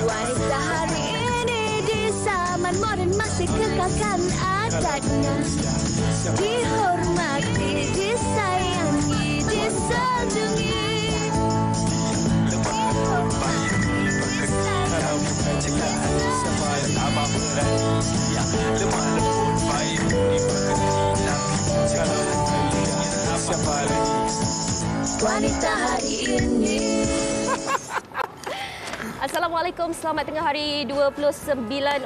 Wanita hari ini di zaman modern masih kekalkan adatnya. Dihormati, disayangi, disanjungi. Wanita hari ini. Assalamualaikum, selamat tengah hari 29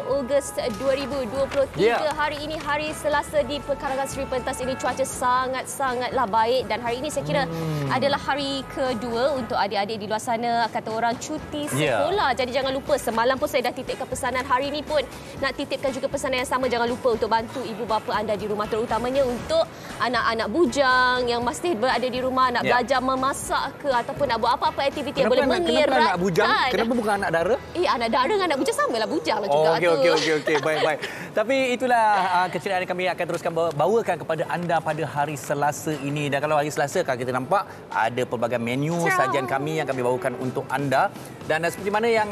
Ogos 2023. Hari ini hari Selasa di Pekarangan Seri Pentas ini cuaca sangat-sangatlah baik dan hari ini saya kira adalah hari kedua untuk adik-adik di luar sana, kata orang cuti sekolah. Jadi jangan lupa, semalam pun saya dah titipkan pesanan, hari ini pun nak titipkan juga pesanan yang sama. Jangan lupa untuk bantu ibu bapa anda di rumah, terutamanya untuk anak-anak bujang yang masih berada di rumah, nak belajar memasak ke ataupun nak buat apa-apa aktiviti yang boleh mengeratkan. Kenapa anak bujang? Kenapa bukan anak dara? Anak dara dengan anak bujang samalah, bujang lah juga tu. Okey. Baik. Tapi itulah keceriaan yang kami akan teruskan bawakan kepada anda pada hari Selasa ini. Dan kalau hari Selasa kan kita nampak ada pelbagai menu sajian kami yang kami bawakan untuk anda. Dan seperti mana yang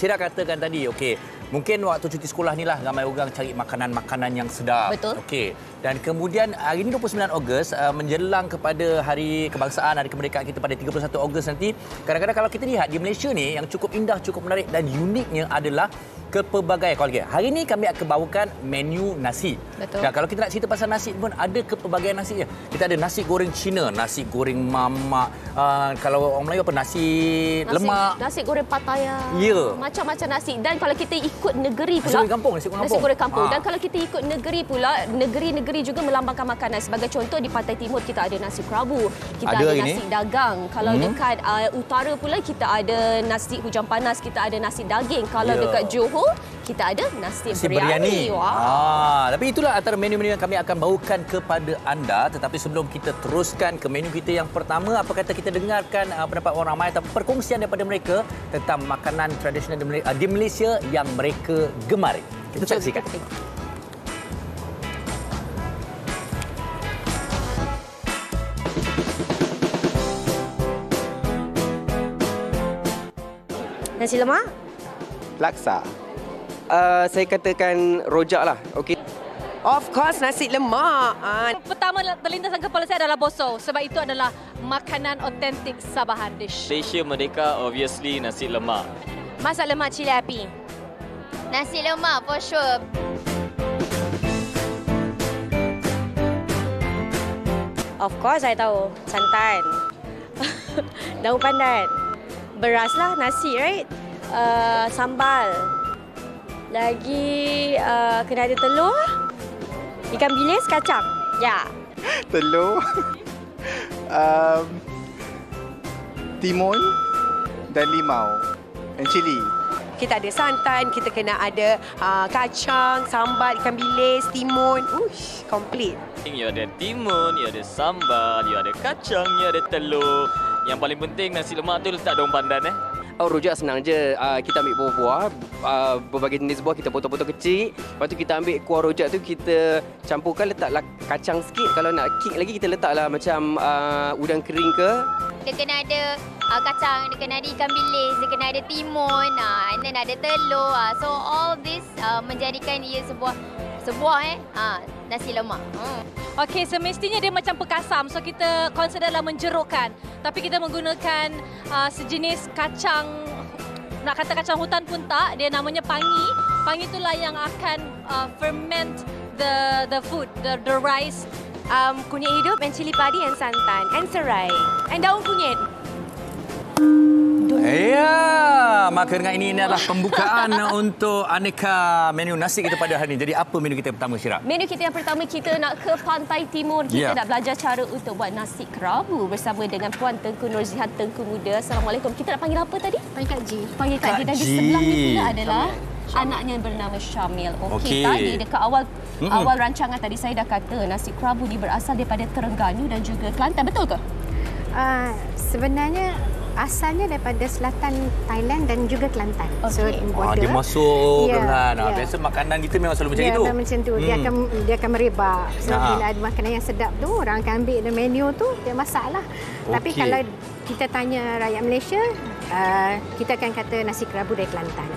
Syira katakan tadi, mungkin waktu cuti sekolah ni lah ramai orang cari makanan-makanan yang sedap. Betul. Dan kemudian hari ini 29 Ogos menjelang kepada Hari Kebangsaan, Hari Kemerdekaan kita pada 31 Ogos nanti. Kadang-kadang kalau kita lihat di Malaysia ni yang cukup indah, cukup menarik dan uniknya adalah kepelbagaian. Hari ini kami akan bawakan menu nasi. Betul. Dan kalau kita nak cerita pasal nasi pun ada kepelbagaian nasinya. Kita ada nasi goreng Cina, nasi goreng mamak, kalau orang Melayu apa nasi lemak, nasi goreng Pattaya. Macam-macam nasi. Dan kalau kita ikut negeri pula, nasi goreng kampung. Dan kalau kita ikut negeri pula, negeri-negeri juga melambangkan makanan. Sebagai contoh di pantai timur kita ada nasi kerabu, kita ada nasi dagang. Kalau dekat utara pula kita ada nasi hujang panas, kita ada nasi daging. Kalau dekat Johor kita ada nasi biryani. Tapi itulah antara menu-menu yang kami akan bawakan kepada anda. Tetapi sebelum kita teruskan ke menu kita yang pertama, apa kata kita dengarkan pendapat orang ramai atau perkongsian daripada mereka tentang makanan tradisional di Malaysia yang mereka gemari. Kita saksikan. Nasi lemak? Laksa. Saya katakan rojak lah. Of course, nasi lemak. Pertama terlintas dalam kepala saya adalah boso. Sebab itu adalah makanan otentik Sabahan dish. Malaysia Merdeka, obviously nasi lemak. Masak lemak cili api. Nasi lemak for sure. Of course saya tahu. Santan. Daun pandan. Beras lah, nasi, right? Sambal. Lagi kena ada telur. Ikan bilis, kacang. Telur. Timun dan limau. Dan cili. Kita ada santan, kita kena ada kacang, sambal, ikan bilis, timun. Komplit. You ada timun, you ada sambal, you ada kacang, you ada telur. Yang paling penting nasi lemak tu letak daun pandan. Rojak senang je. Kita ambil buah-buah, berbagai jenis buah kita potong-potong kecil. Lepas tu kita ambil kuah rojak tu kita campurkan, letaklah kacang sikit. Kalau nak kick lagi kita letaklah macam udang kering ke. Dia kena ada kacang, dia kena ada ikan bilis, dia kena ada timun, and then ada telur. So all this menjadikan ia sebuah nasi lemak. Okey, semestinya dia macam pekasam. So kita considerlah menjerukkan. Tapi kita menggunakan sejenis kacang, nak kata kacang hutan pun tak, dia namanya pangi. Pangi itulah yang akan ferment the food, the rice. Kunyit hidup and cili padi and santan and serai and daun kunyit. Maka dengan ini adalah pembukaan untuk aneka menu nasi kita pada hari ini. Jadi apa menu kita yang pertama, Syira? Menu kita yang pertama, kita nak ke Pantai Timur. Kita nak belajar cara untuk buat nasi kerabu bersama dengan Puan Tengku Nurzihan Tengku Muda. Assalamualaikum. Kita nak panggil apa tadi? Panggil Kak G. Panggil Kak G. Dan di sebelah ni pula adalah anaknya bernama Syamil. Tadi dekat awal rancangan tadi saya dah kata nasi kerabu ni berasal daripada Terengganu dan juga Kelantan. Betul ke? Sebenarnya asalnya daripada selatan Thailand dan juga Kelantan. So dia masuk kan. Biasa makanan kita memang selalu macam itu. Ya, macam tu. Dia akan merebak. So bila ada makanan yang sedap tu, orang akan ambil the menu tu, dia masaklah. Tapi kalau kita tanya rakyat Malaysia, kita akan kata nasi kerabu dari Kelantan.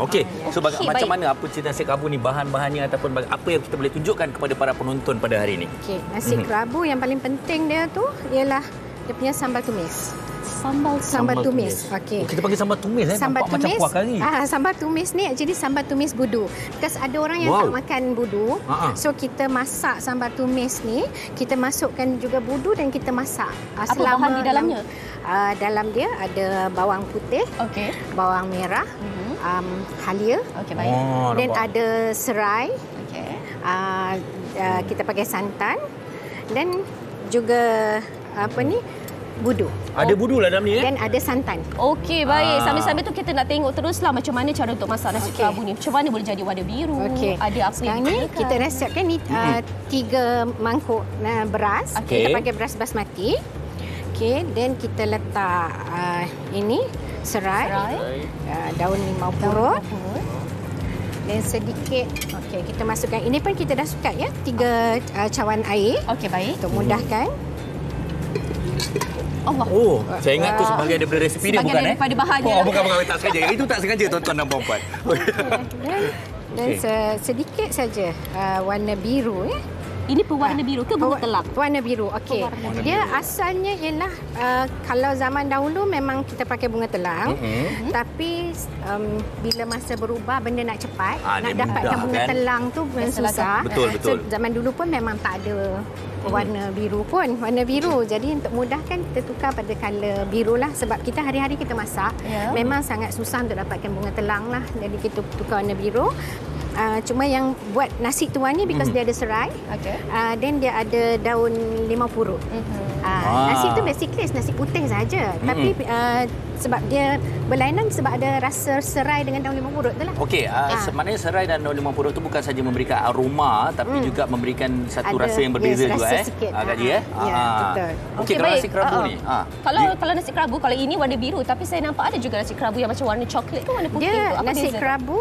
Okey. So macam baik. mana apa cerita nasi kerabu ni, bahan-bahannya ataupun apa yang kita boleh tunjukkan kepada para penonton pada hari ini? Okey, nasi kerabu yang paling penting dia tu ialah dia punya sambal tumis. Sambal tumis. Okey. Kita panggil sambal tumis Sambal nampak tumis. macam kuah kari. Sambal tumis ni jadi sambal tumis budu. Because ada orang yang tak makan budu. So kita masak sambal tumis ni, kita masukkan juga budu dan kita masak. Apa bahan di dalamnya? Dalam dia ada bawang putih, bawang merah, halia. Okey, baik. Dan ada serai. Okey. Kita pakai santan dan juga budu. Ada budu lah dalam ni Dan ada santan. Okey, baik. Sambil-sambil tu kita nak tengok teruslah macam mana cara untuk masak nasi kerabu ni. Macam mana boleh jadi warna biru? Okey. Ada apa Sekarang yang ni kita dah siapkan ni 3 mangkuk beras. Kita pakai beras basmati. Okey, dan kita letak ini serai. Daun limau purut. Dan sedikit kita masukkan ini pun kita dah sukat ya 3 cawan air. Okey, baik. Untuk mudahkan. Allah. Saya ingat tu sebahagian daripada resipi dia, bukan daripada bahannya. Bukan, tak sengaja. Itu tak sengaja, tuan-tuan dan puan-puan. Dan sedikit saja warna biru ya. Ini pewarna biru ke bunga telang? Warna biru. Okey. Dia asalnya ialah kalau zaman dahulu memang kita pakai bunga telang. Tapi bila masa berubah, benda nak cepat, nak dapatkan bunga telang tu memang susah. Betul. So zaman dulu pun memang tak ada warna biru pun. Warna biru. Jadi untuk mudahkan kita tukar pada color biru lah. Sebab kita hari-hari kita masak, memang sangat susah untuk dapatkan bunga telang lah. Jadi kita tukar warna biru. Cuma yang buat nasi tuan ni because dia ada serai. Dan dia ada daun limau purut. Nasi tu basically nasi putih saja. Tapi sebab dia berlainan sebab ada rasa serai dengan daun limau purut tu lah. Okey, sebenarnya serai dan daun limau purut tu bukan saja memberikan aroma tapi juga memberikan satu rasa yang berbeza juga sikit. Kak Ji Ya, betul. Okey, kalau nasi kerabu ni. Kalau nasi kerabu, kalau ini warna biru tapi saya nampak ada juga nasi kerabu yang macam warna coklat ke warna putih dia tu. Apa nasi beza? kerabu.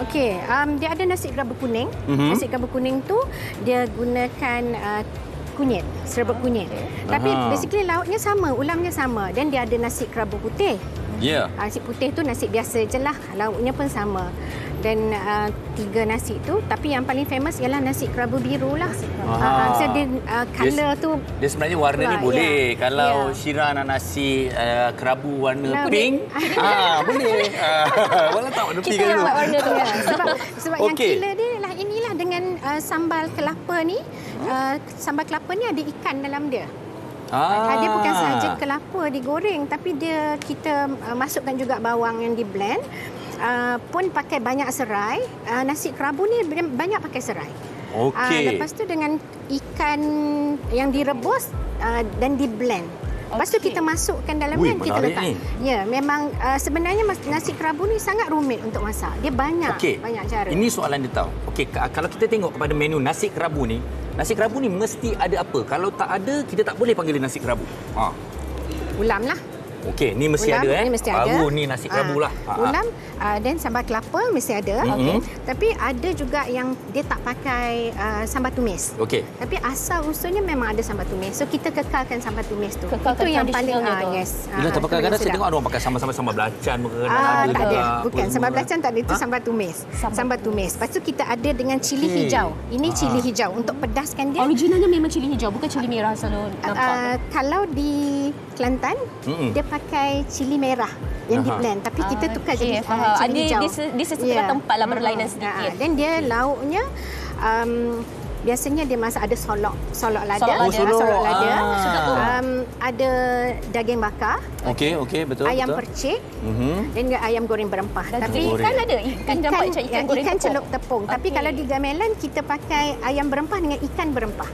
Okey, dia ada nasi kerabu kuning. Nasi kerabu kuning tu dia gunakan kunyit, serbuk kunyit. Tapi basically lauknya sama, ulamnya sama dan dia ada nasi kerabu putih. Nasi putih tu nasi biasa je lah, lauknya pun sama. Dan 3 nasi tu, tapi yang paling famous ialah nasi kerabu biru lah. So dia color tu dia sebenarnya warna ni boleh. Kalau Syira nak nasi kerabu warna pink, boleh. Walau tak warna pink kita buat warna tu. Sebab yang killer dia ialah inilah dengan sambal kelapa ni. Sambal kelapa ni ada ikan dalam dia. Dia bukan sahaja kelapa digoreng, tapi dia kita masukkan juga bawang yang di blend. Pun pakai banyak serai. Nasi kerabu ni banyak pakai serai. Lepas tu dengan ikan yang direbus dan di blend. Lepas tu kita masukkan dalam blend, kita letak. Ya, memang sebenarnya nasi kerabu ni sangat rumit untuk masak. Dia banyak cara. Ini soalan dia tahu. Okey, kalau kita tengok kepada menu nasi kerabu ni mesti ada apa? Kalau tak ada, kita tak boleh panggil dia nasi kerabu. Ulam lah. Okey, ni mesti ulam, ada ni mesti ada. Baru ni nasi kerabu lah. Ulam dan sambal kelapa mesti ada. Tapi ada juga yang dia tak pakai sambal tumis. Tapi asal usulnya memang ada sambal tumis. So kita kekalkan sambal tumis tu. Itu yang paling yes. Bila kadang-kadang saya tengok ada orang pakai sambal belacan tak ada. Bukan sambal belacan tak ada, itu sambal tumis. Sambal tumis. Lepas tu kita ada dengan cili hijau. Ini cili hijau untuk pedaskan dia. Originalnya memang cili hijau, bukan cili merah selalu nampak. Kalau di Kelantan dia pakai cili merah yang di blend, tapi kita tukar jadi cili hijau. Di sesetengah tempat lah berlainan sedikit. Dan dia lauknya biasanya dia masak ada solok lada. Ada daging bakar. Okey, betul. Ayam percik. Dan juga ayam goreng berempah. Tapi ikan ada. Ikan celup tepung. Tapi kalau di gamelan kita pakai ayam berempah dengan ikan berempah.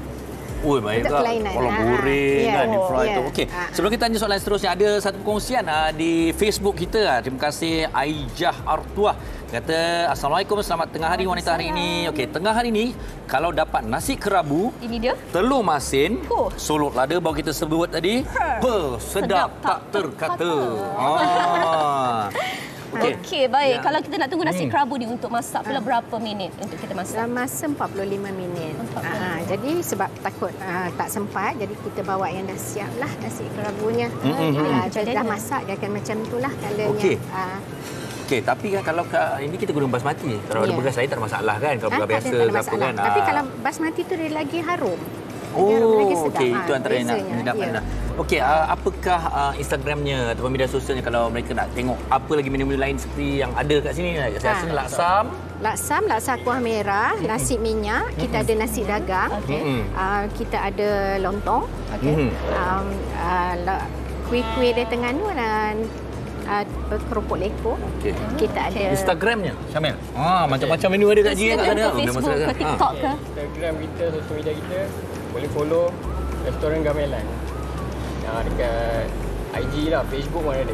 Baik tak? Kalau goreng kan, di fry tu. Okey, sebelum kita tanya soalan seterusnya, ada satu perkongsian di Facebook kita. Terima kasih Aijah Artuah. Kata, Assalamualaikum, selamat tengah hari wanita hari ini. Okey, tengah hari ini, kalau dapat nasi kerabu, ini dia, telur masin, solok lada baru kita sebut tadi, sedap tak terkata. Okey, Okey, baik. Ya. Kalau kita nak tunggu nasi kerabu ni untuk masak pula berapa minit untuk kita masak? Dalam masa 45 minit. Jadi sebab takut tak sempat, jadi kita bawa yang dah siap lah nasi kerabunya. Jadi dah masak, dia akan macam itulah colornya. Okey. Okey, tapi kan kalau ini kita guna basmati. Kalau ada beras lain tak ada masalah kan? Kalau beras biasa tak ada ke apa masalah. kan. Tapi kalau basmati tu dia lagi harum. Okey, itu antara yang nak ya. Okey, apakah Instagramnya ataupun media sosialnya kalau mereka nak tengok apa lagi menu-menu lain seperti yang ada kat sini? Saya rasa laksam. Laksa kuah merah, nasi minyak, kita ada nasi dagang, kita ada lontong, kuih-kuih di Terengganu dan keropok lekor. Kita ada Instagramnya, Syamil. Macam-macam menu ada kat sini kat sana. Ke Facebook, ke TikTok ke? Instagram kita, sosial media kita boleh follow Restoran Gamelan. Dekat IG lah, Facebook pun ada.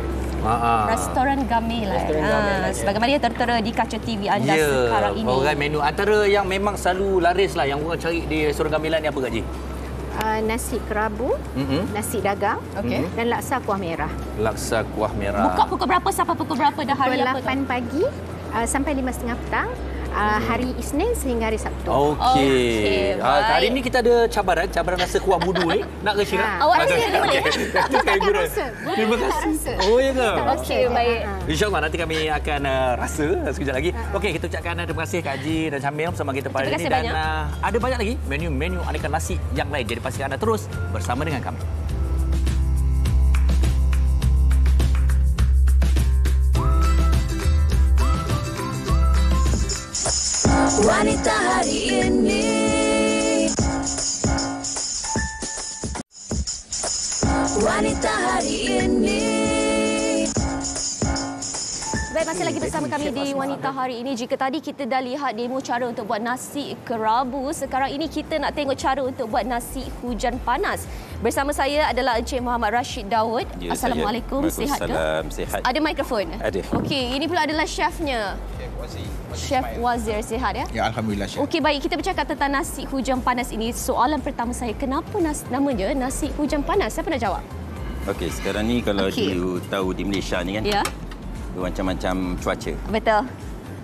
Restoran Gamelan. Sebagaimana dia tertera di kaca TV anda sekarang ini. Orang menu antara yang memang selalu laris lah yang orang cari di Restoran Gamelan ni apa Kak Ji? Nasi kerabu, nasi dagang dan laksa kuah merah. Laksa kuah merah. Buka pukul berapa sampai pukul berapa dah hari apa tu? Pukul 8 pagi sampai 5.30 petang. Hari Isnin sehingga hari Sabtu. Okey. Hari ini kita ada cabaran rasa kuah budu ni. Nak ke Syirah? Awak rasa ni boleh? Terima kasih. Oh ya ke? Okey, baik. InsyaAllah nanti kami akan rasa sekejap lagi. Okey, kita ucapkan terima kasih Kak Haji dan Syamil bersama kita pada hari ini. Dan ada banyak lagi menu-menu aneka nasi yang lain. Jadi pastikan anda terus bersama dengan kami. Wanita hari ini. Wanita hari ini. Baik, masih lagi bersama kami di Wanita hari ini. Jika tadi kita dah lihat demo cara untuk buat nasi kerabu, sekarang ini kita nak tengok cara untuk buat nasi hujan panas. Bersama saya adalah Encik Muhammad Rashid Daud. Ya, Assalamualaikum, sihat ke? Sihat. Ada mikrofon? Ada. Okey, ini pula adalah chefnya. Chef Wazir, sihat ya? Ya, alhamdulillah, Chef. Okey, baik, kita bercakap tentang nasi hujan panas ini. Soalan pertama saya, kenapa namanya nasi hujan panas? Siapa nak jawab? Okey, sekarang ni kalau you tahu di Malaysia ni kan, macam-macam cuaca. Betul.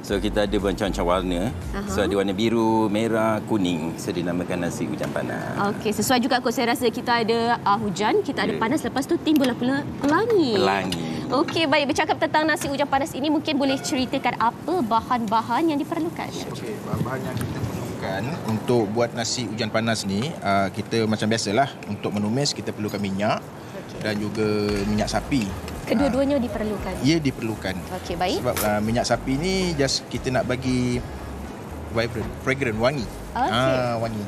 So kita ada macam-macam warna. So ada warna biru, merah, kuning. So dinamakan nasi hujan panas. Okey, sesuai juga kot saya rasa kita ada hujan, kita ada panas, lepas tu timbullah pelangi. Okey, baik, bercakap tentang nasi hujan panas ini, mungkin boleh ceritakan apa bahan-bahan yang diperlukan? Okey, bahan-bahan yang kita perlukan untuk buat nasi hujan panas ni, kita macam biasalah, untuk menumis kita perlukan minyak dan juga minyak sapi. Kedua-duanya diperlukan? Ya, diperlukan. Okey, baik. Sebab minyak sapi ni just kita nak bagi vibrant, fragrant, wangi. Wangi.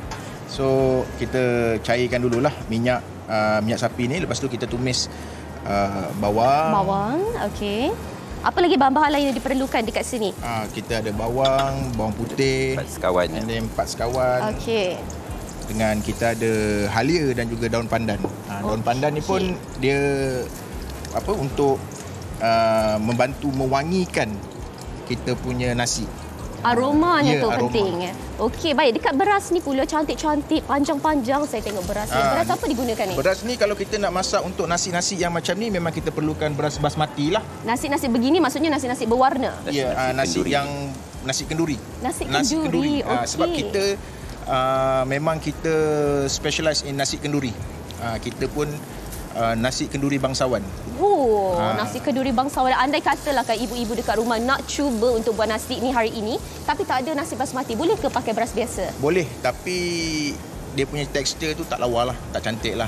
So, kita cairkan dululah minyak sapi ni, lepas tu kita tumis bawang. Okey. Apa lagi bahan-bahan lain yang diperlukan dekat sini? Kita ada bawang putih, 4 sekawan. Dan 4 sekawan. Okey. Dengan kita ada halia dan juga daun pandan. Daun pandan ni pun dia untuk membantu mewangikan kita punya nasi. Aromanya tu penting. Okey, baik. Dekat beras ni pula cantik-cantik, panjang-panjang saya tengok beras ni. Beras apa digunakan ni? Beras ni kalau kita nak masak untuk nasi-nasi yang macam ni, memang kita perlukan beras basmati lah. Nasi-nasi begini maksudnya nasi-nasi berwarna? Ya, nasi kenduri. Nasi kenduri. Okey. Sebab kita memang kita specialize in nasi kenduri. Kita pun nasi kenduri bangsawan. Nasi kenduri bangsawan. Andai katalah kan ibu-ibu dekat rumah nak cuba untuk buat nasi ni hari ini, tapi tak ada nasi basmati, boleh ke pakai beras biasa? Boleh, tapi dia punya tekstur tu tak lawa lah, tak cantik lah.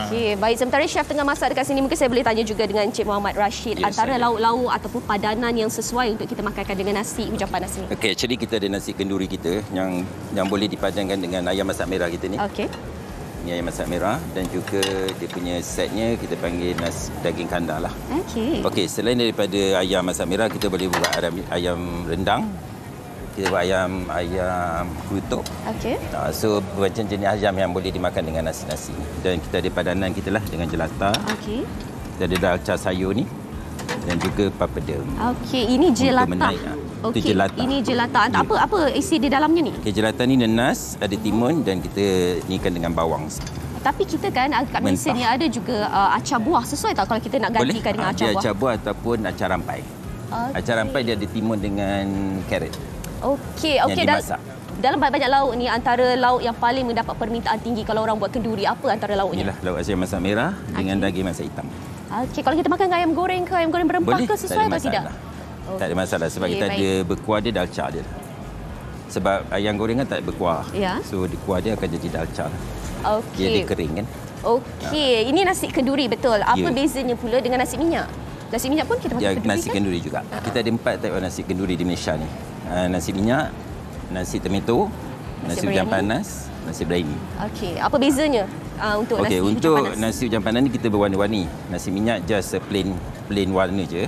Okey, baik. Sementara chef tengah masak dekat sini, mungkin saya boleh tanya juga dengan Encik Muhammad Rashid, antara lauk-lauk ataupun padanan yang sesuai untuk kita makankan dengan nasi hujan panas ni. Okey, actually kita ada nasi kenduri kita yang boleh dipadankan dengan ayam masak merah kita ni. Okey. Ini ayam masak merah dan juga dia punya setnya kita panggil nasi daging kandar lah. Okey. Okey, selain daripada ayam masak merah, kita boleh buat ayam rendang. Kita buat ayam kutuk. Okey. So macam jenis ayam yang boleh dimakan dengan nasi-nasi. Dan kita ada padanan kita lah dengan jelata. Okey. Kita ada dalca sayur ni dan juga papadum. Okey, ini jelata. Okey, ini jelata. Apa isi di dalamnya ni? Okay, jelata ni nenas, ada timun dan kita nikan dengan bawang. Tapi kita kan kat Malaysia ni ada juga acar buah. Sesuai tak kalau kita nak gantikan dengan acar buah? Acar buah ataupun acar rampai. Acar rampai dia ada timun dengan carrot. Okey, yang okey. dimasak. Dalam banyak lauk ni, antara lauk yang paling mendapat permintaan tinggi kalau orang buat kenduri, apa antara lauknya? Inilah lauk asyam masak merah dengan daging masak hitam. Okey, kalau kita makan ayam goreng ke ayam goreng berempah Boleh, ke sesuai atau tidak? Tak ada masalah sebab kita ada berkuah dia dalca dia. Sebab ayam goreng kan tak ada berkuah. Ya. So kuah dia akan jadi dalca. Okey. Dia kering kan. Okey, ini nasi kenduri betul. Apa bezanya pula dengan nasi minyak? Nasi minyak pun kita makan kenduri nasi kenduri juga. Kita ada 4 type nasi kenduri di Malaysia ni. Nasi minyak, nasi tomato, nasi hujan panas, nasi biryani. Okey, apa bezanya untuk nasi hujan panas? Nasi hujan panas ni kita berwarna-warni. Nasi minyak just plain warna je.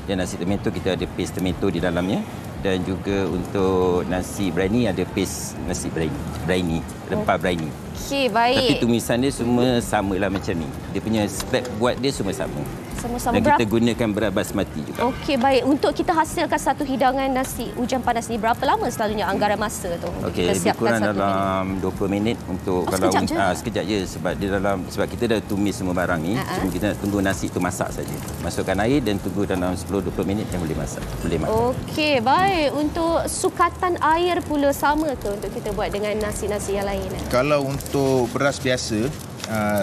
Dan nasi tomato kita ada paste tomato di dalamnya. Dan juga untuk nasi biryani ada paste nasi biryani, rempah biryani. Okey, baik. Tapi tumisan dia semua samalah macam ni. Dia punya step buat dia semua sama. Sama-sama. Dan kita gunakan beras basmati juga. Okey, baik. Untuk kita hasilkan satu hidangan nasi hujan panas ni, berapa lama selalunya anggaran masa tu? Okey, lebih kurang dalam 20 minit untuk sekejap je sebab sebab kita dah tumis semua barang ni. Cuma kita nak tunggu nasi tu masak saja. Masukkan air dan tunggu dalam 10-20 minit dan boleh masak. Boleh makan. Okey, baik. Untuk sukatan air pula sama ke untuk kita buat dengan nasi-nasi yang lain? Kalau untuk beras biasa,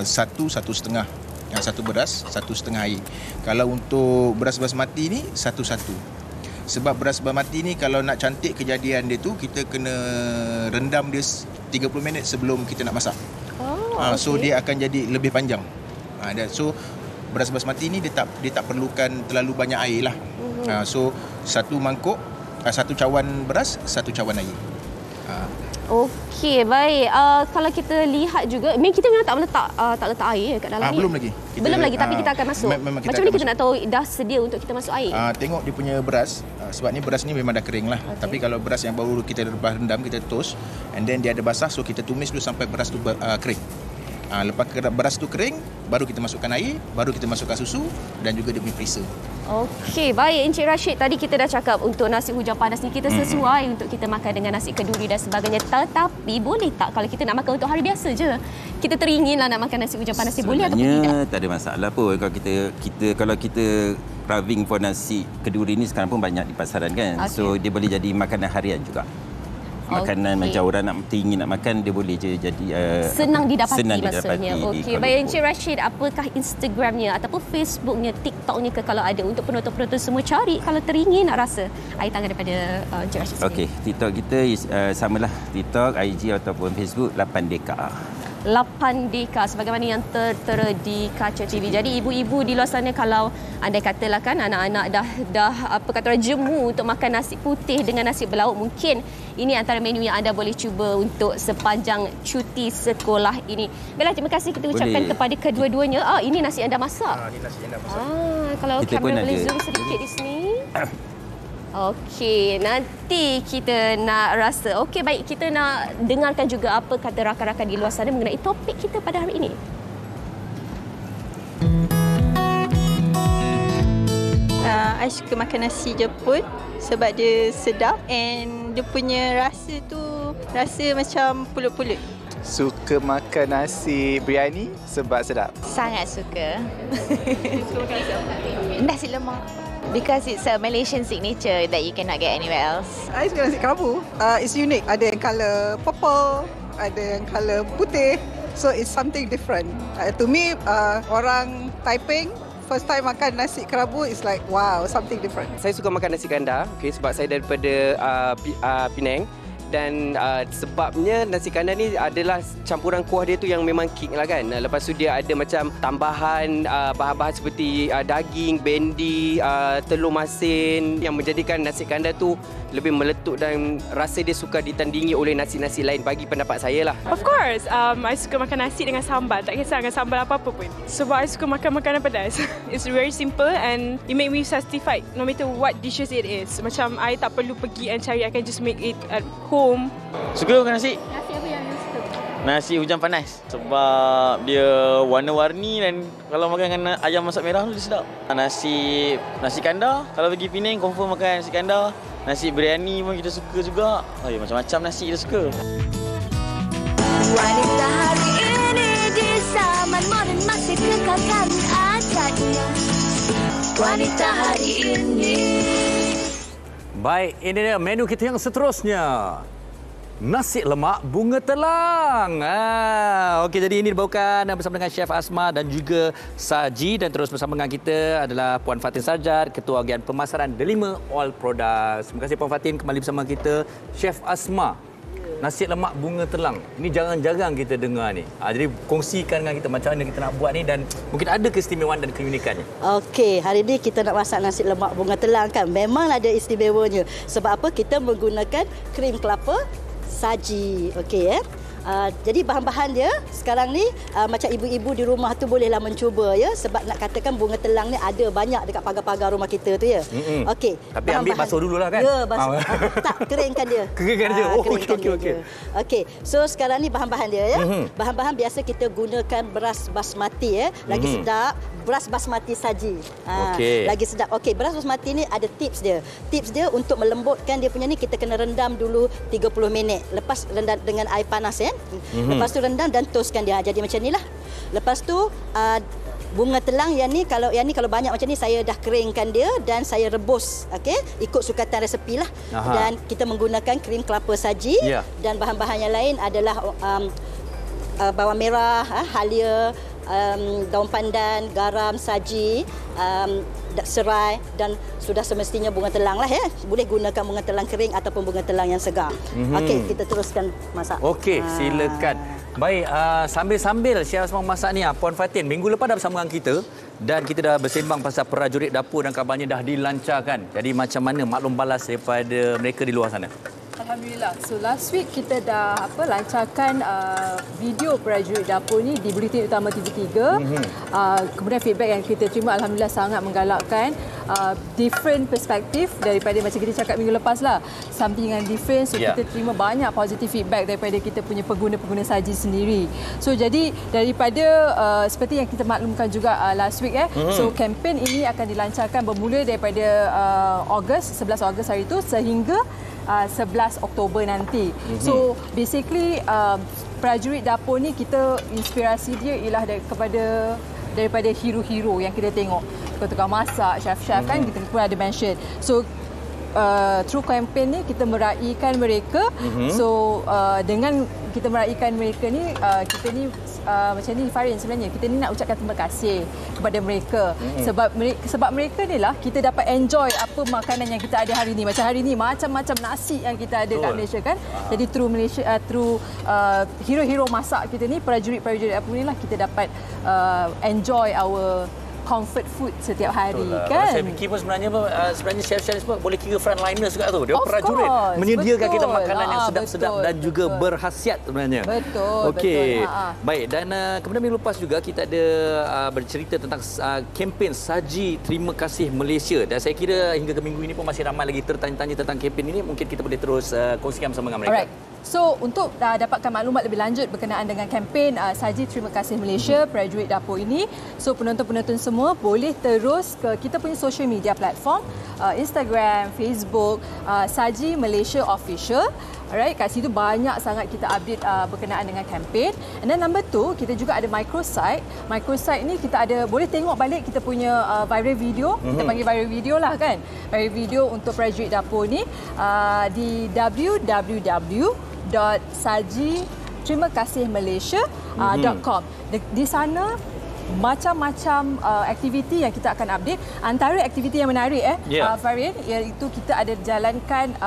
satu setengah. Yang satu beras, 1,5 air. Kalau untuk beras basmati ni, 1-1. Sebab beras basmati ni kalau nak cantik kejadian dia tu, kita kena rendam dia 30 minit sebelum kita nak masak. So dia akan jadi lebih panjang. So beras basmati ni dia tak perlukan terlalu banyak air lah. So satu mangkuk, satu cawan beras, satu cawan air. Okey, baik. Kalau kita lihat juga, kita memang tak letak air kat dalam ni. Belum lagi. Belum lagi, tapi kita akan masuk. Macam mana kita nak tahu dah sedia untuk kita masuk air? Tengok dia punya beras. Sebab ni beras ni memang dah kering lah. Tapi kalau beras yang baru kita rendam, kita toast. And then dia ada basah, so kita tumis dulu sampai beras tu kering. Lepas beras tu kering, baru kita masukkan air, baru kita masukkan susu dan juga dia punya perisa. Okey, baik Encik Rashid. Tadi kita dah cakap untuk nasi hujan panas ni kita sesuai untuk kita makan dengan nasi kenduri dan sebagainya. Tetapi boleh tak kalau kita nak makan untuk hari biasa je? Kita teringinlah nak makan nasi hujan panas ni, boleh atau tidak? Tak ada masalah pun. Kalau kita craving for nasi kenduri ni sekarang pun banyak di pasaran kan. So dia boleh jadi makanan harian juga. Makanan macam orang teringin nak makan, dia boleh je jadi senang didapati maksudnya. Okey, baik Encik Rashid, apakah Instagramnya ataupun Facebooknya, TikToknya ke kalau ada untuk penonton-penonton semua cari kalau teringin nak rasa air tangan daripada Encik Rashid sendiri? Okey, TikTok kita samalah TikTok, IG ataupun Facebook 8Deka. 8Deka sebagaimana yang tertera di kaca TV. Jadi ibu-ibu di luar sana kalau anda katalah kan anak-anak dah apa kata orang jemu untuk makan nasi putih dengan nasi berlauk, mungkin ini antara menu yang anda boleh cuba untuk sepanjang cuti sekolah ini. Baiklah, terima kasih kita ucapkan kepada kedua-duanya. Ini nasi anda masak. Ini nasi anda masak. Kalau kamera boleh zoom sedikit di sini. Okey, nanti kita nak rasa. Okey, baik, kita nak dengarkan juga apa kata rakan-rakan di luar sana mengenai topik kita pada hari ini. I suka makan nasi Jepun sebab dia sedap and dia punya rasa tu rasa macam pulut-pulut. Suka makan nasi biryani sebab sedap. Sangat suka. Suka makan nasi apa? Nasi lemak. Because it's a Malaysian signature that you cannot get anywhere else. I suka nasi kerabu. It's unique. Ada yang colour purple, ada yang colour putih. So it's something different. To me, orang Taiping, first time makan nasi kerabu is like wow, something different. Saya suka makan nasi kandar, sebab saya daripada Penang. Dan sebabnya nasi kandar ni adalah campuran kuah dia tu yang memang kick lah kan. Lepas tu dia ada macam tambahan bahan-bahan seperti daging, bendi, telur masin yang menjadikan nasi kandar tu lebih meletup dan rasa dia suka ditandingi oleh nasi-nasi lain bagi pendapat saya lah. Of course, I suka makan nasi dengan sambal. Tak kisah dengan sambal apa-apa pun. Sebab I suka makan makanan pedas. It's very simple and it make me satisfied no matter what dishes it is. Macam I tak perlu pergi and cari, I can just make it at home. Suka makan nasi? Nasi apa yang suka? Nasi hujan panas. Sebab dia warna-warni dan kalau makan dengan ayam masak merah tu dia sedap. Nasi kandar, kalau pergi Penang confirm makan nasi kandar. Nasi biryani pun kita suka juga. Macam-macam nasi kita suka. Wanita hari ini di zaman moden masih kekalkan ajaknya. Wanita hari ini. Baik, ini dia menu kita yang seterusnya. Nasi lemak bunga telang. Okey, jadi ini dibawakan bersama dengan Chef Asma dan juga Saji, dan terus bersama dengan kita adalah Puan Fatin Sarjad, Ketua Agen Pemasaran Delima Oil Products. Terima kasih Puan Fatin kembali bersama kita. Chef Asma, nasi lemak bunga telang. Ini jarang-jarang kita dengar ni. Jadi kongsikan dengan kita macam mana kita nak buat ni dan mungkin ada keistimewaan dan keunikannya. Okey, hari ni kita nak masak nasi lemak bunga telang kan. Memang ada istimewanya. Sebab apa? Kita menggunakan krim kelapa Saji. Okey jadi bahan-bahan dia sekarang ni macam ibu-ibu di rumah tu bolehlah mencuba ya, sebab nak katakan bunga telang ni ada banyak dekat pagar-pagar rumah kita tu ya. Okey. Tapi ambil basuh dululah kan? Ya, basuh. Tak, keringkan dia. Keringkan dia. Okey. Okey. So sekarang ni bahan-bahan dia ya. Bahan-bahan biasa kita gunakan beras basmati ya. Lagi sedap beras basmati Saji. Lagi sedap. Okey, beras basmati ni ada tips dia. Tips dia untuk melembutkan dia punya ni, kita kena rendam dulu 30 minit. Lepas rendam dengan air panas ya. Lepas tu rendam dan toskan dia. Jadi macam nilah. Lepas tu bunga telang yang ni kalau banyak macam ni saya dah keringkan dia dan saya rebus. Okey, ikut sukatan resepi lah. Dan kita menggunakan krim kelapa Saji dan bahan-bahan yang lain adalah bawang merah, halia, daun pandan, garam, saji, serai dan sudah semestinya bunga telang lah ya. Boleh gunakan bunga telang kering ataupun bunga telang yang segar. Okey, kita teruskan masak. Okey, silakan. Baik, sambil-sambil Chef Asma masak ni, Puan Fatin minggu lepas dah bersama dengan kita dan kita dah bersembang pasal prajurit dapur dan kabarnya dah dilancarkan. Jadi macam mana maklum balas daripada mereka di luar sana? Alhamdulillah. So last week kita dah lancarkan video prajurit dapur ni di Bulletin Utama TV3. Kemudian feedback yang kita terima alhamdulillah sangat menggalakkan. Different perspektif daripada macam kita cakap minggu lepas lah. Something yang different. So kita terima banyak positive feedback daripada kita punya pengguna-pengguna Saji sendiri. So jadi daripada seperti yang kita maklumkan juga last week so kempen ini akan dilancarkan bermula daripada 11 Ogos hari itu sehingga 11 Oktober nanti. So basically prajurit dapur ni kita inspirasi dia ialah daripada hero-hero yang kita tengok. Tukang masak, chef-chef kan kita pun ada mention. So through campaign ni kita meraihkan mereka. So dengan kita meraihkan mereka ni kita ni macam ni Farin, sebenarnya kita ni nak ucapkan terima kasih kepada mereka sebab mereka ni lah kita dapat enjoy apa makanan yang kita ada hari ni. Macam hari ni macam-macam nasi yang kita ada kat Malaysia kan. Jadi through Malaysia through hero-hero masak kita ni, prajurit-prajurit apa ni lah kita dapat enjoy our comfort food setiap hari kan. Saya fikir pun sebenarnya chef-chef semua boleh kira frontliners juga tu. Dia prajurit menyediakan kita makanan yang sedap-sedap dan juga berkhasiat sebenarnya. Betul. Okey. Baik, dan kemudian minggu lepas juga kita ada bercerita tentang kempen Saji Terima Kasih Malaysia, dan saya kira hingga ke minggu ini pun masih ramai lagi tertanya-tanya tentang kempen ini. Mungkin kita boleh terus kongsikan bersama dengan mereka. Alright. So untuk dapatkan maklumat lebih lanjut berkenaan dengan kempen Saji Terima Kasih Malaysia prajurit dapur ini, so penonton-penonton semua boleh terus ke kita punya social media platform, Instagram, Facebook, Saji Malaysia Official. Alright, kat situ banyak sangat kita update berkenaan dengan kempen. And then number 2, kita juga ada microsite. Microsite ni kita ada boleh tengok balik kita punya viral video. Kita panggil viral video lah kan. Viral video untuk prajurit dapur ni di www.sajiterimakasihmalaysia.com. Di sana macam-macam aktiviti yang kita akan update. Antara aktiviti yang menarik Farin, iaitu kita ada jalankan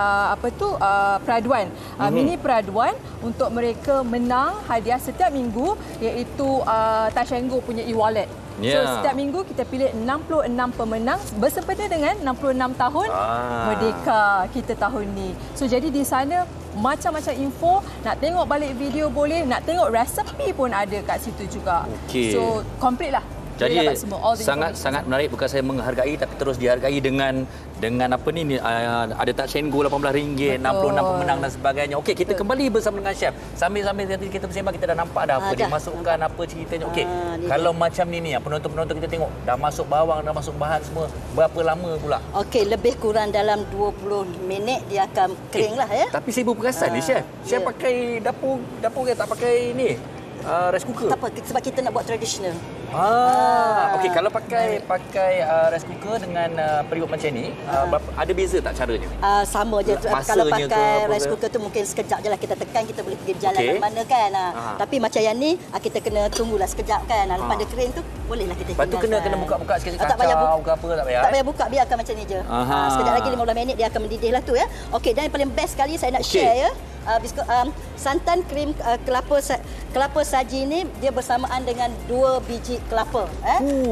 peraduan, mini peraduan untuk mereka menang hadiah setiap minggu, iaitu Touch 'n Go punya e-wallet. So setiap minggu kita pilih 66 pemenang bersempena dengan 66 tahun merdeka kita tahun ni. So jadi di sana macam-macam info, nak tengok balik video boleh, nak tengok resepi pun ada kat situ juga. So complete lah. Jadi sangat menarik, bukan saya menghargai tapi terus dihargai dengan apa ni ada Touch 'n Go RM18, 66 pemenang dan sebagainya. Okey, kita kembali bersama dengan chef. Sambil-sambil nanti kita bersembang, kita dah nampak dah apa dimasukkan, apa ceritanya. Okey, kalau macam ni penonton-penonton kita tengok dah masuk bawang, dah masuk bahan semua, berapa lama pula? Okey, lebih kurang dalam 20 minit dia akan kering lah ya. Tapi saya berperasan ni chef. Chef pakai dapur ke tak pakai ni? Rice cooker. Tak apa, sebab kita nak buat tradisional. Okey, kalau pakai rice cooker dengan periuk macam ni, ada beza tak caranya? Sama je. Kalau pakai rice cooker tu mungkin sekejap je lah kita tekan, kita boleh pergi jalan mana kan. Tapi macam yang ni, kita kena tunggulah sekejap kan. Lepas dia kering tu, bolehlah kita tinggalkan. Lepas tu kena buka-buka sikit kacau ke apa, tak payah? Tak payah buka, biarkan macam ni je. Sekejap lagi 15 minit dia akan mendidih lah tu ya. Okey, dan yang paling best sekali saya nak share ya. Santan krim kelapa saji ni dia bersamaan dengan 2 biji kelapa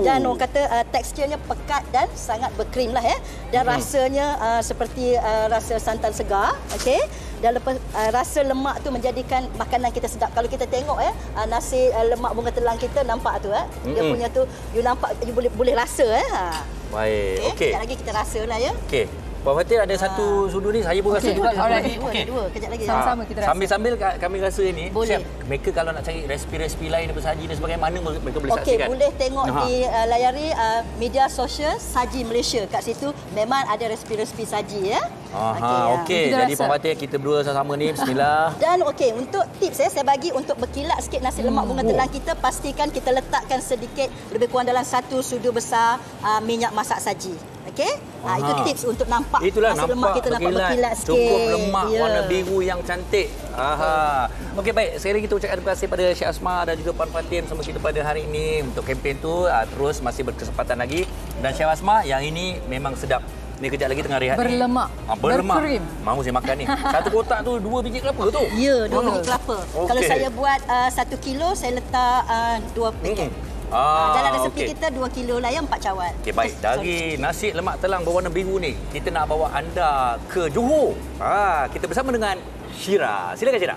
dan orang kata teksturnya pekat dan sangat berkrim lah ya, dan rasanya seperti rasa santan segar. Okey, dan lepas rasa lemak tu menjadikan makanan kita sedap. Kalau kita tengok nasi lemak bunga telang kita nampak tu dia punya tu you nampak, you boleh rasa Baik, okey. Sekejap lagi kita rasalah ya. Okey. Puan Fatin ada satu sudu ni, saya pun rasa juga. Dua. Kejap lagi. Sama-sama kita rasa. Sambil-sambil kami rasa ni, boleh. Chef, mereka kalau nak cari resipi-resipi lain daripada saji dan sebagainya, mana mereka boleh saksikan? Okey, boleh tengok di layari media sosial Saji Malaysia. Kat situ memang ada resipi-resipi saji ya. Okey. Jadi Puan Fatin, kita berdua sama-sama ni, bismillah. Dan okey, untuk tips saya bagi untuk berkilat sikit nasi lemak bunga telang kita, pastikan kita letakkan sedikit lebih kurang dalam 1 sudu besar minyak masak saji. Okey? Itu tips untuk nampak itulah, nasi lemak kita nampak berkilat sikit. Cukup lemak warna biru yang cantik. Okey, baik. Sekali lagi kita ucapkan terima kasih pada Cik Asma dan juga Puan Fatin bersama kita pada hari ini untuk kempen tu. Terus masih berkesempatan lagi. Dan Cik Asma, yang ini memang sedap. Ni kejap lagi tengah rehat berlemak. ni. Berlemak. Berkrim. Mahu saya makan ni. Satu kotak tu 2 biji kelapa tu? Ya, 2 biji kelapa. Kalau saya buat 1 kilo, saya letak 2 paket. Dalam resepi kita 2 kilo lah ya, 4 cawan. Okey, baik. Dari nasi lemak telang berwarna biru ni, kita nak bawa anda ke Johor. Kita bersama dengan Syira. Silakan Syira.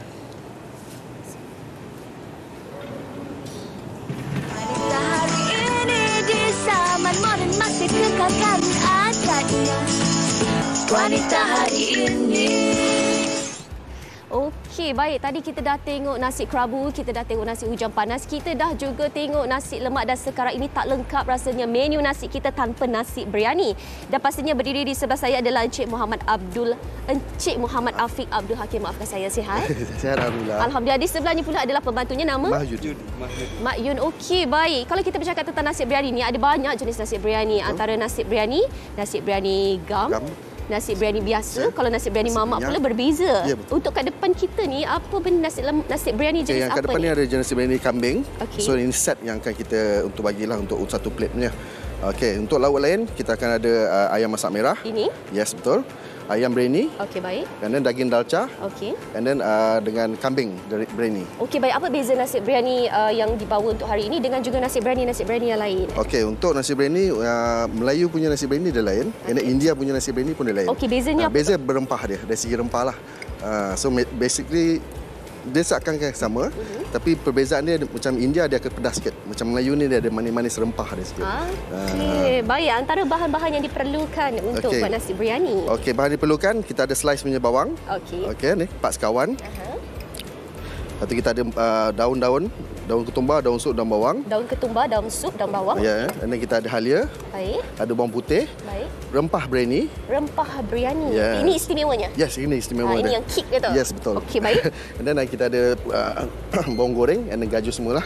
Wanita hari ini di zaman moden masih kekalkan adatnya. Wanita hari ini. Okey, baik. Tadi kita dah tengok nasi kerabu, kita dah tengok nasi hujan panas, kita dah juga tengok nasi lemak dan sekarang ini tak lengkap rasanya menu nasi kita tanpa nasi biryani. Dan pastinya berdiri di sebelah saya adalah Encik Muhammad Afiq Abdul Hakim. Maafkan saya, sihat? Sihat, alhamdulillah. Alhamdulillah. Di sebelahnya pula adalah pembantunya nama? Mak Yun. Okey, baik. Kalau kita bercakap tentang nasi biryani ni, ada banyak jenis nasi biryani. Antara nasi biryani gam, nasi biryani biasa, kalau nasi biryani mamak pula berbeza. Ya, untuk kat depan kita ni, apa benda nasi biryani jenis apa ni? Yang kat depan ni ada jenis biryani kambing. Okay. So ini set yang akan kita untuk bagilah untuk satu plate punya. Okey, untuk lauk lain kita akan ada ayam masak merah. Ini? Yes, betul. Ayam biryani. Okey, baik. And then daging dalca. Okey. And then dengan kambing dari biryani. Okey, baik. Apa beza nasi biryani yang dibawa untuk hari ini dengan juga nasi biryani yang lain? Okey, untuk nasi biryani Melayu punya nasi biryani dia lain. And then India punya nasi biryani pun dia lain. Okey, bezanya apa? Beza berempah dia, dari segi rempah lah. So basically dia seakan sama, tapi perbezaan dia macam India dia akan pedas sikit. Macam Melayu ni dia ada manis-manis rempah dia sikit. Okey, baik. Antara bahan-bahan yang diperlukan untuk buat nasi biryani. Okey, bahan diperlukan kita ada slice punya bawang. Okey. Okey, ni 4 sekawan. Lepas tu kita ada daun ketumbar, daun sup, daun bawang. Daun ketumbar, daun sup, daun bawang. Ya, dan kita ada halia. Baik. Ada bawang putih. Baik. Rempah biryani. Rempah biryani. Yes. Ini istimewanya? Yes, ini istimewa dia. Ini yang kick dia tu? Yes, betul. Okey, baik. Dan kita ada bawang goreng dan gaju semualah.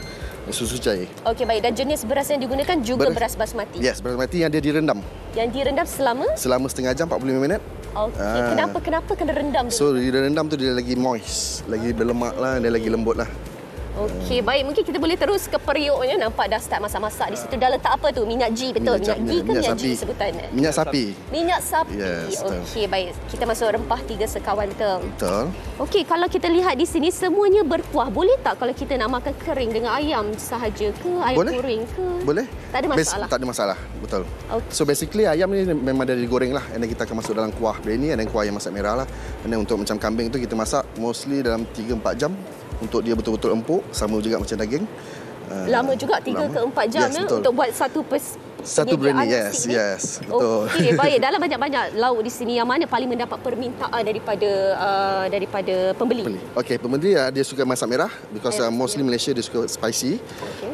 Susu cair. Okey, baik. Dan jenis beras yang digunakan juga beras basmati? Yes, basmati yang dia direndam. Yang direndam selama? Selama setengah jam, 45 minit. Okey, kenapa kena rendam dulu? So, dia rendam tu dia lagi moist. Lagi berlemak lah, dia lagi lembut lah. Okey, baik. Mungkin kita boleh terus ke periuknya. Nampak dah start masak-masak. Di situ dah letak apa tu? Minyak ghee, betul? Minyak ghee ke minyak ghee sebutannya? Minyak sapi. Minyak sapi. Yes, okey, baik. Kita masuk rempah 3 sekawan tu. Betul. Okey, kalau kita lihat di sini semuanya berkuah. Boleh tak kalau kita nak makan kering dengan ayam sahaja ke? Ayam goreng ke? Boleh. Tak ada masalah? Tak ada masalah. Betul. Okay. So basically ayam ni memang dari digoreng lah. And then kita akan masuk dalam kuah biryani dan kuah ayam masak merah lah. And then untuk macam kambing tu kita masak mostly dalam 3-4 jam. Untuk dia betul-betul empuk. Sama juga macam daging. Lama juga 3 ke 4 jam ya, untuk buat satu biryani. Yes, betul. Okey, baik. Dalam banyak-banyak lauk di sini, yang mana paling mendapat permintaan daripada pembeli? Okey, pembeli dia suka masak merah because mostly Malaysia dia suka spicy.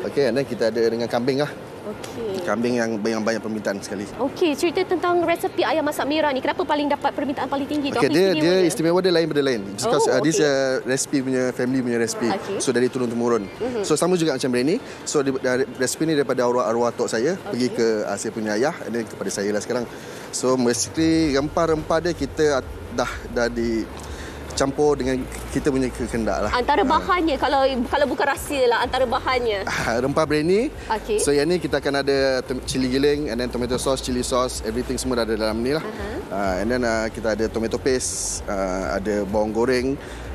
Okey, and then kita ada dengan kambing lah. Okey. kambing yang banyak permintaan sekali. Okey, cerita tentang resepi ayam masak merah ni. Kenapa paling dapat permintaan paling tinggi? Okay, dia istimewa dia lain daripada lain. Because this recipe punya family punya recipe. Okay. So dari turun temurun. So sama juga macam biryani. So resipi ni daripada arwah atuk saya pergi ke saya punya ayah dan kepada saya lah sekarang. So basically rempah-rempah dia kita dah dicampur dengan kita punya kehendak lah. Antara bahannya kalau bukan rahsia lah, antara bahannya. Rempah biryani. Okay. So yang ni kita akan ada cili giling and then tomato sauce, chili sauce, everything semua dah ada dalam ni lah. And then kita ada tomato paste, ada bawang goreng,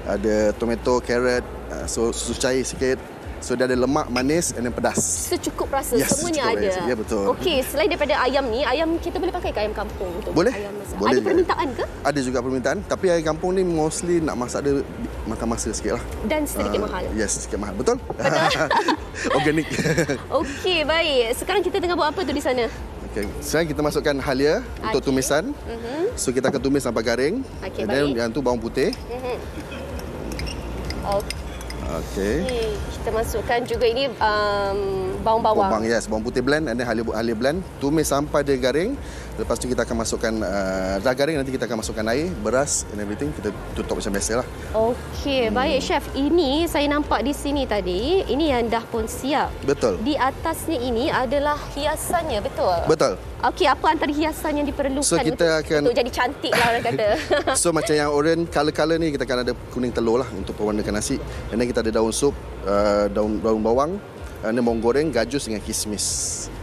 ada tomato, carrot, so susu cair sikit. So dia ada lemak, manis dan pedas. Secukup rasa, semuanya secukup ada. Ya, betul. Okey, selain daripada ayam ni, ayam kita boleh pakai ke ayam kampung untuk boleh. ayam masak? Boleh. Ada permintaan ke? Ada juga permintaan, tapi ayam kampung ni mostly nak masak dia makan masa sikit lah. Dan sedikit mahal. Yes, sedikit mahal. Betul? Organik. Okey, baik. Sekarang kita tengah buat apa tu di sana? Okay. Sekarang kita masukkan halia untuk tumisan. So kita akan tumis sampai garing. Okay, dan baik. yang tu bawang putih. Okey. Kita masukkan juga ini bawang bawang. Bawang putih blend dan halia blend. Tumis sampai dia garing. Lepas tu kita akan masukkan dah garing, nanti kita akan masukkan air, beras and everything. Kita tutup macam biasalah. Okey, baik chef. Ini saya nampak di sini tadi, ini yang dah pun siap. Betul. Di atasnya ini adalah hiasannya, betul? Betul. Okey, apa antara hiasan yang diperlukan so, kita untuk jadi cantik lah orang kata. So macam yang orange color ni kita akan ada kuning telur lah untuk pewarnakan nasi. Dan kita ada daun sup, daun bawang, bawang goreng, gajus dengan kismis.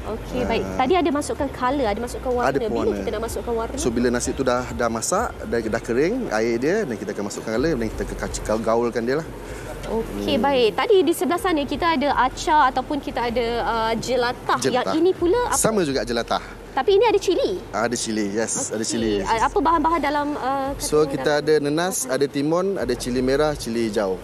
Okey, baik. Tadi ada masukkan color, ada masukkan warna. Ada bila kita nak masukkan warna? So bila nasi tu dah masak, dah kering air dia, dan kita akan masukkan color dan kita gaulkan dia lah. Okey, baik. Tadi di sebelah sana kita ada acar ataupun kita ada jelatah. Yang ini pula apa? Sama juga jelatah. Tapi ini ada cili. Ada cili, yes. Ada cili. Apa bahan-bahan dalam so kita ada nenas, ada timun, ada cili merah, cili hijau.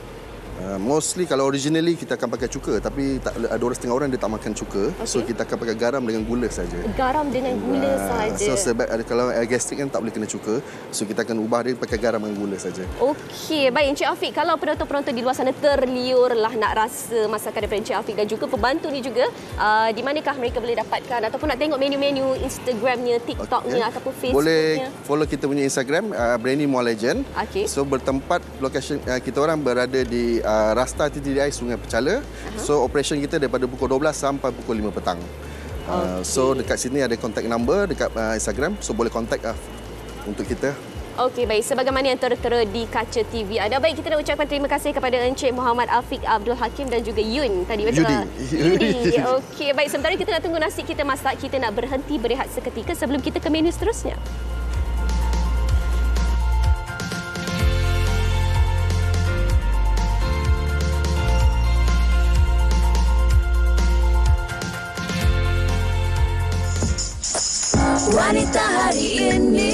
Mostly kalau originally kita akan pakai cuka, tapi ada setengah orang dia tak makan cuka. Okay. So kita akan pakai garam dengan gula saja. Garam dengan gula saja. So sebab kalau gastrik kan tak boleh kena cuka. So kita akan ubah dia pakai garam dengan gula saja. Okey, baik Encik Afiq, kalau penonton-penonton di luar sana terliur lah nak rasa masakan daripada Encik Afiq dan juga pembantu ni juga, di manakah mereka boleh dapatkan ataupun nak tengok menu-menu Instagramnya, TikToknya ataupun Facebooknya? Boleh follow kita punya Instagram Biryani More Legend. Okay. So bertempat lokasi kita orang berada di Rasta TTDI Sungai Pecala. So operation kita daripada pukul 12 sampai pukul 5 petang. So dekat sini ada contact number dekat Instagram. So boleh contact untuk kita. Okey, baik. Sebagaimana yang tertera di kaca TV anda. Baik, kita nak ucapkan terima kasih kepada Encik Muhammad Afiq Abdul Hakim dan juga Yun. Tadi betul? Yudi. Okey, baik. Sementara kita nak tunggu nasi kita masak, kita nak berhenti berehat seketika sebelum kita ke menu seterusnya. Wanita hari ini.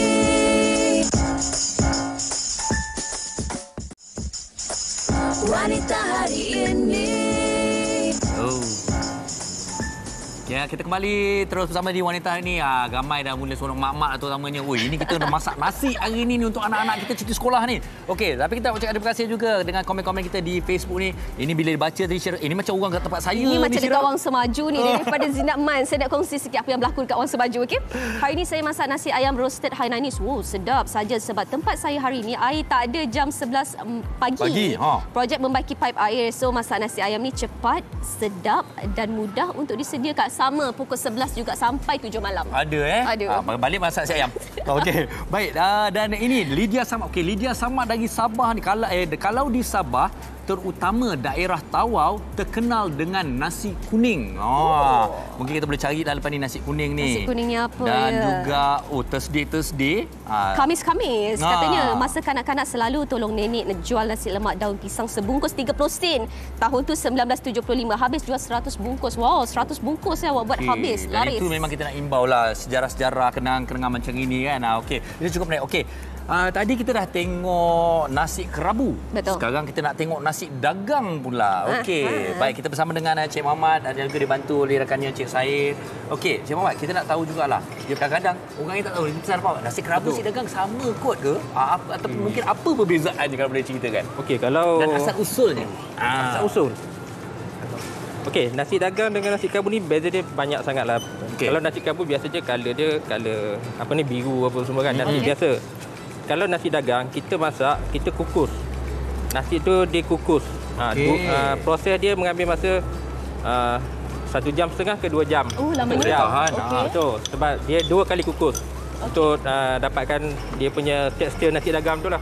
Wanita hari ini. Ya, kita kembali terus bersama di Wanita hari ini. Ramai dah mula seronok mak-mak terutamanya. Oi, ini kita dah masak nasi hari ini untuk anak-anak kita cuti sekolah ni. Okey, tapi kita ucapkan terima kasih juga dengan komen-komen kita di Facebook ni. Ini bila dibaca tadi, ini macam orang kat tempat saya. Ini macam dekat Wang Semaju ni daripada Zinat Man. Saya nak kongsi sikit apa yang berlaku dekat Wang Semaju, okey? Hari ini saya masak nasi ayam roasted Hainanese. Wow, sedap saja sebab tempat saya hari ini air tak ada jam 11 pagi. Projek membaiki pipe air. So masak nasi ayam ni cepat, sedap dan mudah untuk disediakan. Sama pukul 11 juga sampai 7 malam. Ada Ada. Balik masak nasi ayam. Okey. Baik, dan ini Lydia Samad. Okey, Lydia Samad dari Sabah ni kalau di Sabah terutama daerah Tawau terkenal dengan nasi kuning. Mungkin kita boleh cari dah lepas ni nasi kuning ni. Nasi kuningnya apa? Dan juga Thursday. Kamis-Kamis katanya masa kanak-kanak selalu tolong nenek jual nasi lemak daun pisang sebungkus 30 sen. Tahun tu 1975 habis jual 100 bungkus. Wow, 100 bungkus ya awak buat habis. Laris. Itu memang kita nak imbau lah sejarah-sejarah kenang-kenangan macam ini kan. Okey, ini cukup menarik. Okey. Tadi kita dah tengok nasi kerabu. Betul. Sekarang kita nak tengok nasi dagang pula. Okey. Baik, kita bersama dengan Cik Muhammad dan juga dibantu oleh rakannya Cik Said. Okey, Cik Muhammad, kita nak tahu jugalah. Dia kadang-kadang orang yang tak tahu ni apa. Nasi kerabu si dagang sama kot ke? Ataupun mungkin apa perbezaannya kalau boleh ceritakan? Okey, kalau dan asal usulnya. Asal usul. Okey, nasi dagang dengan nasi kerabu ni beza dia banyak sangatlah. Kalau nasi kerabu biasa je color dia biru apa semua kan, nasi biasa. Kalau nasi dagang kita masak, kita kukus. Nasi tu dikukus. Proses dia mengambil masa 1.5 jam ke 2 jam. Lamanya. Tahan. Betul. Sebab dia 2 kali kukus. Untuk dapatkan dia punya tekstur nasi dagang tu lah.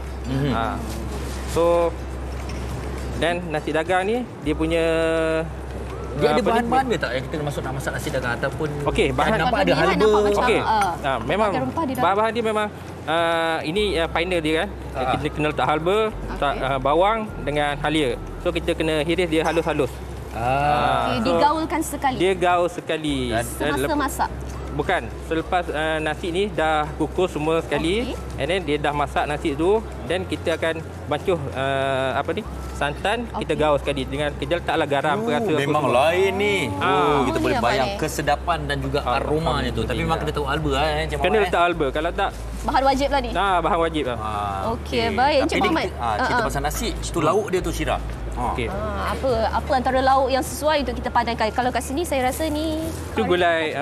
So dan nasi dagang ni dia punya dia ada bahan-bahan dia tak yang kita nak masak nasi dagang ataupun bahan nampak ada halba. Memang bahan-bahan dia memang ini final dia kan. Kita kena letak halba, bawang dengan halia. So kita kena hiris dia halus-halus. Digaulkan sekali. Dia gaul sekali. Semasa masak. Bukan, selepas nasi ni dah kukus semua sekali, and then dia dah masak nasi tu, dan kita akan bancuh santan, kita gaul sekali dengan kita letaklah garam, perasa memang lain ni. Kita boleh bayang kesedapan dan juga aromanya tu. Tapi memang kena tahu halba kena letak halba. Kalau tak bahan wajib lah ni. Bahan wajib lah. Okey, baik Encik Muhammad. Cerita pasal nasi, itu lauk dia tu Syirah. Apa antara lauk yang sesuai untuk kita padankan? Kalau kat sini saya rasa ni itu gulai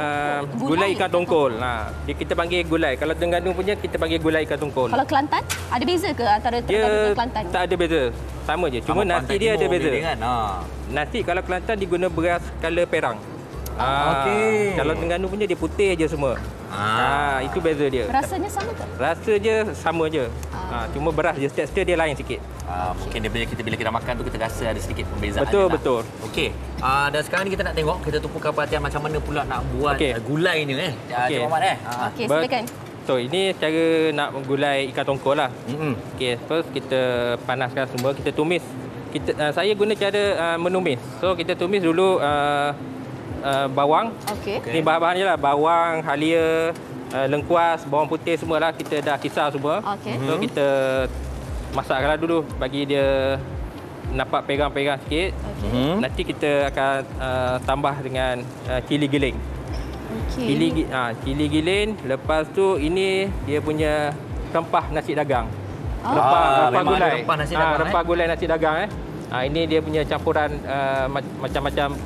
ikan tongkol. Kita panggil gulai. Kalau Terengganu punya kita panggil gulai ikan tongkol. Kalau Kelantan ada beza ke antara Terengganu dan Kelantan? Tak ada beza. Sama je. Cuma nasi dia ada beza. Nasi kalau Kelantan diguna beras color perang. Kalau Terengganu punya dia putih je semua. Itu beza dia. Rasanya sama ke? Rasa je sama je. Cuma beras je, tekstur dia lain sikit. Mungkin dia bila kita makan tu kita rasa ada sedikit perbezaan. Betul. Okey. Dan sekarang ni kita nak tengok, kita tumpukan perhatian macam mana pula nak buat gulai ni Cik Muhammad Okey, silakan. So ini cara nak menggulai ikan tongkol lah. Okey, first kita panaskan semua, kita tumis. Saya guna cara menumis. So kita tumis dulu bawang. Ni bahan-bahan je lah. Bawang, halia, lengkuas, bawang putih semualah kita dah kisar semua. So kita masakkanlah dulu bagi dia nampak pegang-pegang sikit. Nanti kita akan tambah dengan cili giling. Cili giling. Lepas tu ini dia punya rempah nasi dagang. Rempah gulai. Rempah gulai nasi dagang. Ini dia punya campuran macam-macam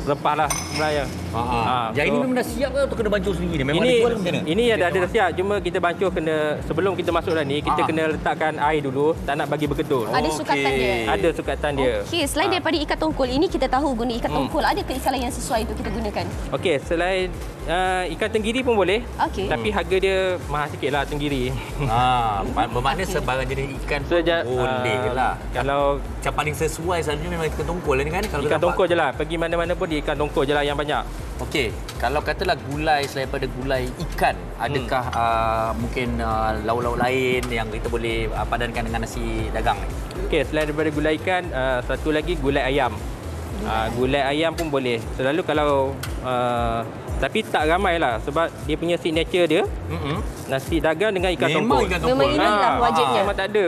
rempah lah sebenarnya. Yang ini memang dah siap ke atau kena bancuh sendiri ni? Memang dijual macam mana? Ini dah siap, cuma kita bancuh sebelum kita masuk dalam ni, kita kena letakkan air dulu, tak nak bagi berkedul. Ada sukatan dia? Ada sukatan dia. Okey, selain daripada ikan tongkol ini kita tahu guna ikan tongkol, ada ke ikan lain yang sesuai untuk kita gunakan? Okey, selain ikan tenggiri pun boleh. Tapi harga dia mahal sikit lah tenggiri. Bermakna sebarang jenis ikan boleh lah. Kalau yang paling sesuai selalunya memang ikan tongkol ni kan? Ikan tongkol je lah. Pergi mana-mana pun ikan tongkol je lah yang banyak. Okey, kalau katalah gulai selain daripada gulai ikan, adakah mungkin lauk-lauk lain yang kita boleh padankan dengan nasi dagang ni? Okey, selain daripada gulai ikan, satu lagi gulai ayam. Gulai ayam pun boleh. Selalu kalau tapi tak ramai lah sebab dia punya signature dia nasi dagang dengan ikan tongkol. Memang inilah wajibnya. Memang tak ada.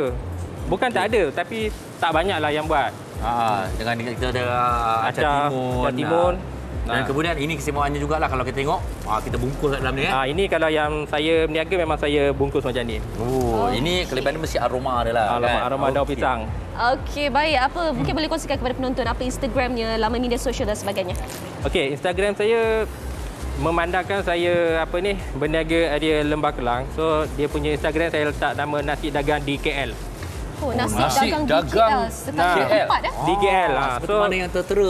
Bukan tak ada, tapi tak banyak lah yang buat. Dengan kita ada acar timun. Dan kemudian ini kesimuannya jugalah kalau kita tengok, kita bungkus kat dalam ni. Ini kalau yang saya berniaga memang saya bungkus macam ni. Ini kelebihan mesti aroma dia lah. Aroma daun pisang. Okey, baik. Mungkin boleh kongsikan kepada penonton apa Instagramnya, laman media sosial dan sebagainya. Okey, Instagram saya memandangkan saya berniaga area Lembah Kelang. So dia punya Instagram saya letak nama nasi dagang di KL. Nasi dagang di KL sekali tempat di KL. So mana yang tertera?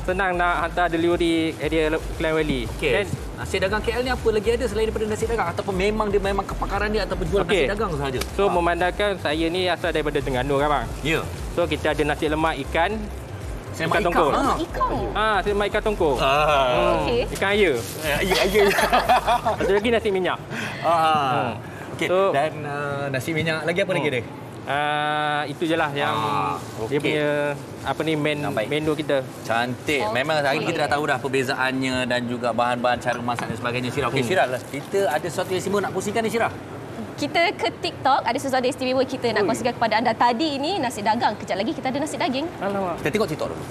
Senang nak hantar delivery area Klang Valley. Okey. Nasi dagang KL ni apa lagi ada selain daripada nasi dagang ataupun memang kepakaran dia ataupun jual nasi dagang sahaja? So memandangkan saya ni asal daripada Terengganu kan bang. Ya. So kita ada nasi lemak ikan. Ikan tongkol. Nasi lemak ikan tongkol. Ikan air. Air. Ada lagi nasi minyak. Okey. Dan nasi minyak lagi apa lagi dia? Itu je lah yang dia punya menu kita. Cantik. Memang hari ni kita dah tahu dah perbezaannya dan juga bahan-bahan cara masak dan sebagainya. Syirah. Okey, Syirah, kita ada sesuatu yang istimewa nak kongsikan ni, Syirah? Kita ke TikTok, ada sesuatu istimewa kita nak kongsikan kepada anda. Tadi ini nasi dagang, kejap lagi kita ada nasi daging. Alamak. Kita tengok TikTok dulu.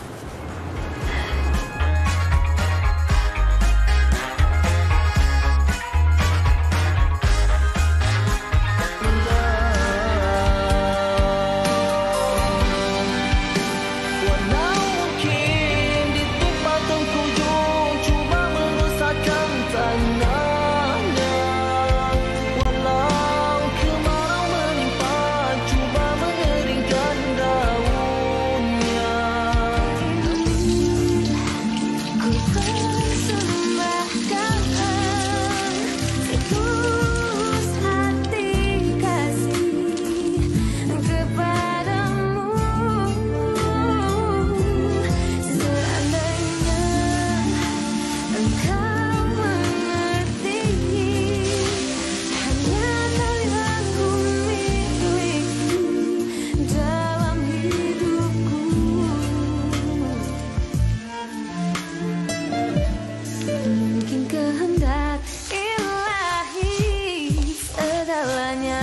segalanya.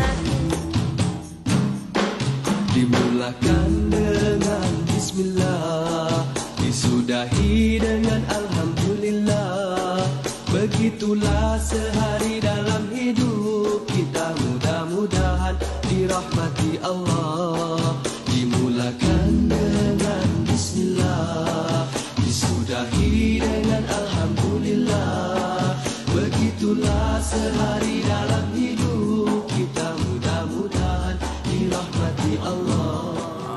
Dimulakan dengan bismillah, disudahi dengan alhamdulillah. Begitulah sehari dalam hidup kita, mudah-mudahan dirahmati Allah. Dimulakan dengan bismillah, disudahi dengan alhamdulillah. Begitulah sehari dalam hidup kita, mudah-mudahan dirahmati Allah.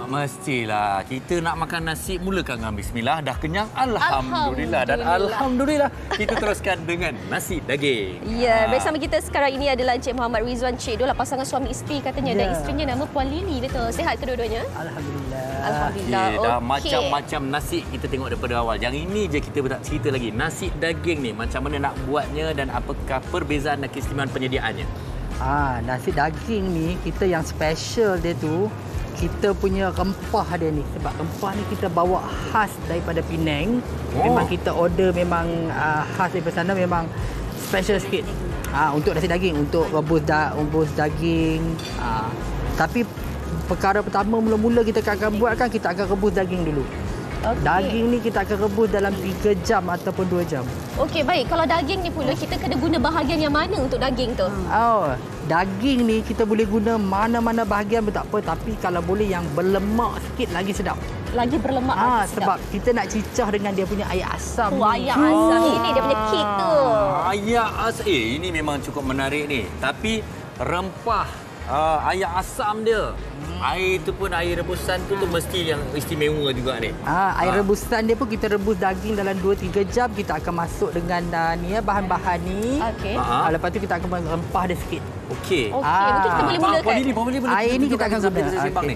Mestilah kita nak makan nasi mulakan dengan bismillah, dah kenyang alhamdulillah, dan alhamdulillah kita teruskan dengan nasi daging. Ya, bersama kita sekarang ini adalah Encik Muhammad Rizwan Cik Dul, pasangan suami isteri katanya, dan isterinya nama Puan Lily, betul? Sihat kedua-duanya? Alhamdulillah. Alhamdulillah. Okey, dah macam-macam nasi kita tengok daripada awal. Yang ini je kita tak cerita lagi. Nasi daging ni macam mana nak buatnya dan apakah perbezaan dan keistimewaan penyediaannya? Nasi daging ni kita yang special dia tu, kita punya rempah dia ni. Sebab rempah ni kita bawa khas daripada Penang. Memang kita order memang khas daripada sana, memang special sikit. Untuk nasi daging, untuk rebus daging. Tapi perkara pertama mula-mula kita akan buat kan, kita akan rebus daging dulu. Okay. Daging ni kita akan rebus dalam 3 jam ataupun 2 jam. Okey, baik. Kalau daging ni pula, kita kena guna bahagian yang mana untuk daging tu? Daging ni kita boleh guna mana-mana bahagian pun tak apa. Tapi kalau boleh yang berlemak sikit lagi sedap. Lagi berlemak lagi sedap. Sebab kita nak cicah dengan dia punya air asam. Air asam ini dia punya kick tu. Air asam. Ini memang cukup menarik ni. Tapi rempah air asam dia. Air tu pun, air rebusan tu mesti yang istimewa juga ni. Air rebusan dia pun kita rebus daging dalam 2-3 jam. Kita akan masuk dengan bahan-bahan ni. Okey. Lepas tu kita akan rempah dia sikit. Okey. Mungkin kita boleh mulakan. Air ni kita akan guna. Ni.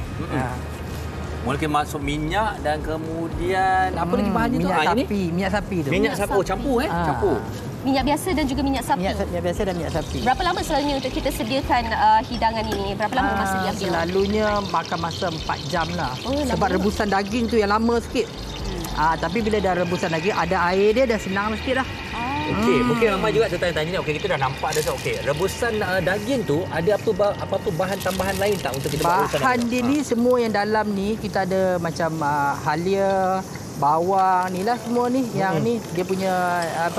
Mungkin masuk minyak dan kemudian apa lagi bahannya tu? Minyak sapi tu. Minyak sapi. Campur campur. Minyak biasa dan juga minyak sapi. Minyak biasa dan minyak sapi. Berapa lama selalunya untuk kita sediakan hidangan ini? Berapa lama masa diambil? Selalunya makan masa 4 jam lah. Sebab rebusan daging tu yang lama sikit. Tapi bila dah rebusan daging, ada air dia, dah senang sikit dah. Okey, mungkin ramai juga tertanya-tanya ni. Okey, kita dah nampak dah. Okey, rebusan daging tu ada apa bahan tambahan lain tak untuk kita buat rebusan? Bahan dia ni semua yang dalam ni kita ada macam halia, bawang ni lah semua ni. Yang ni dia punya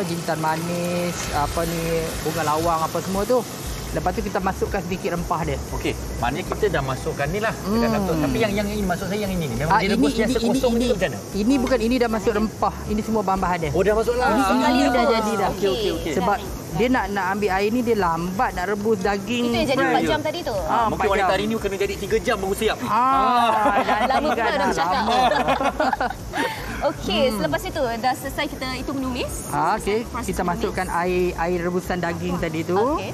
jintan manis, bunga lawang apa semua tu. Lepas tu kita masukkan sedikit rempah dia. Okey, maknanya kita dah masukkan ni lah. Tapi yang ini maksud saya yang ini. Memang direbus yang sekosong ni macam mana? Ini bukan, ini dah masuk rempah. Ini semua bahan-bahan dia. Oh, dah masuk lah. Ini dah jadi dah. Okey. Sebab dia nak ambil air ni, dia lambat nak rebus daging. Itu yang jadi 4 jam tadi tu. Mungkin wanita hari ni kena jadi 3 jam baru siap. Lama pula dah bercakap. Okey, selepas itu dah selesai kita itu menumis. Okey, kita masukkan air rebusan daging tadi tu. Okey.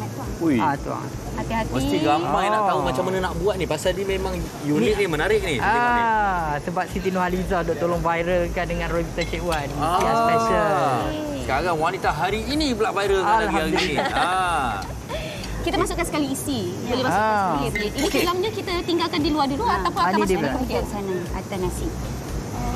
Tuang. Hati-hati. Mesti ramai nak tahu macam mana nak buat ni. Pasal dia memang unik ni, menarik ni. Sebab Siti Nurhaliza duk tolong viralkan dengan Rosita Cik Wan. Yang special. Sekarang wanita hari ini pula viralkan lagi hari ni. Kita masukkan sekali isi. Boleh masukkan sekali. Ini dalamnya kita tinggalkan di luar dulu ataupun akan masukkan kemudian sana atas nasi.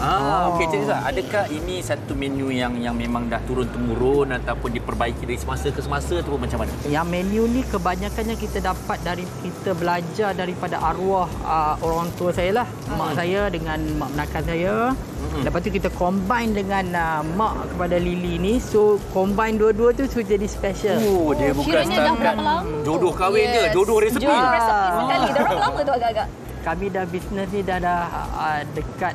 Okey, Cik Liza, adakah ini satu menu yang memang dah turun-temurun ataupun diperbaiki dari semasa ke semasa ataupun macam mana? Yang menu ni kebanyakannya kita dapat dari, kita belajar daripada arwah orang tua saya lah. Mak saya dengan mak menakan saya. Lepas tu kita combine dengan mak kepada Lily ni. So combine dua-dua tu jadi special. Dia bukan kiranya dah berapa lama? Jodoh kahwin dia, jodoh resepi. Jodoh resepi sekali. Dah berapa lama tu agak-agak? Kami dah bisnes ni dah dekat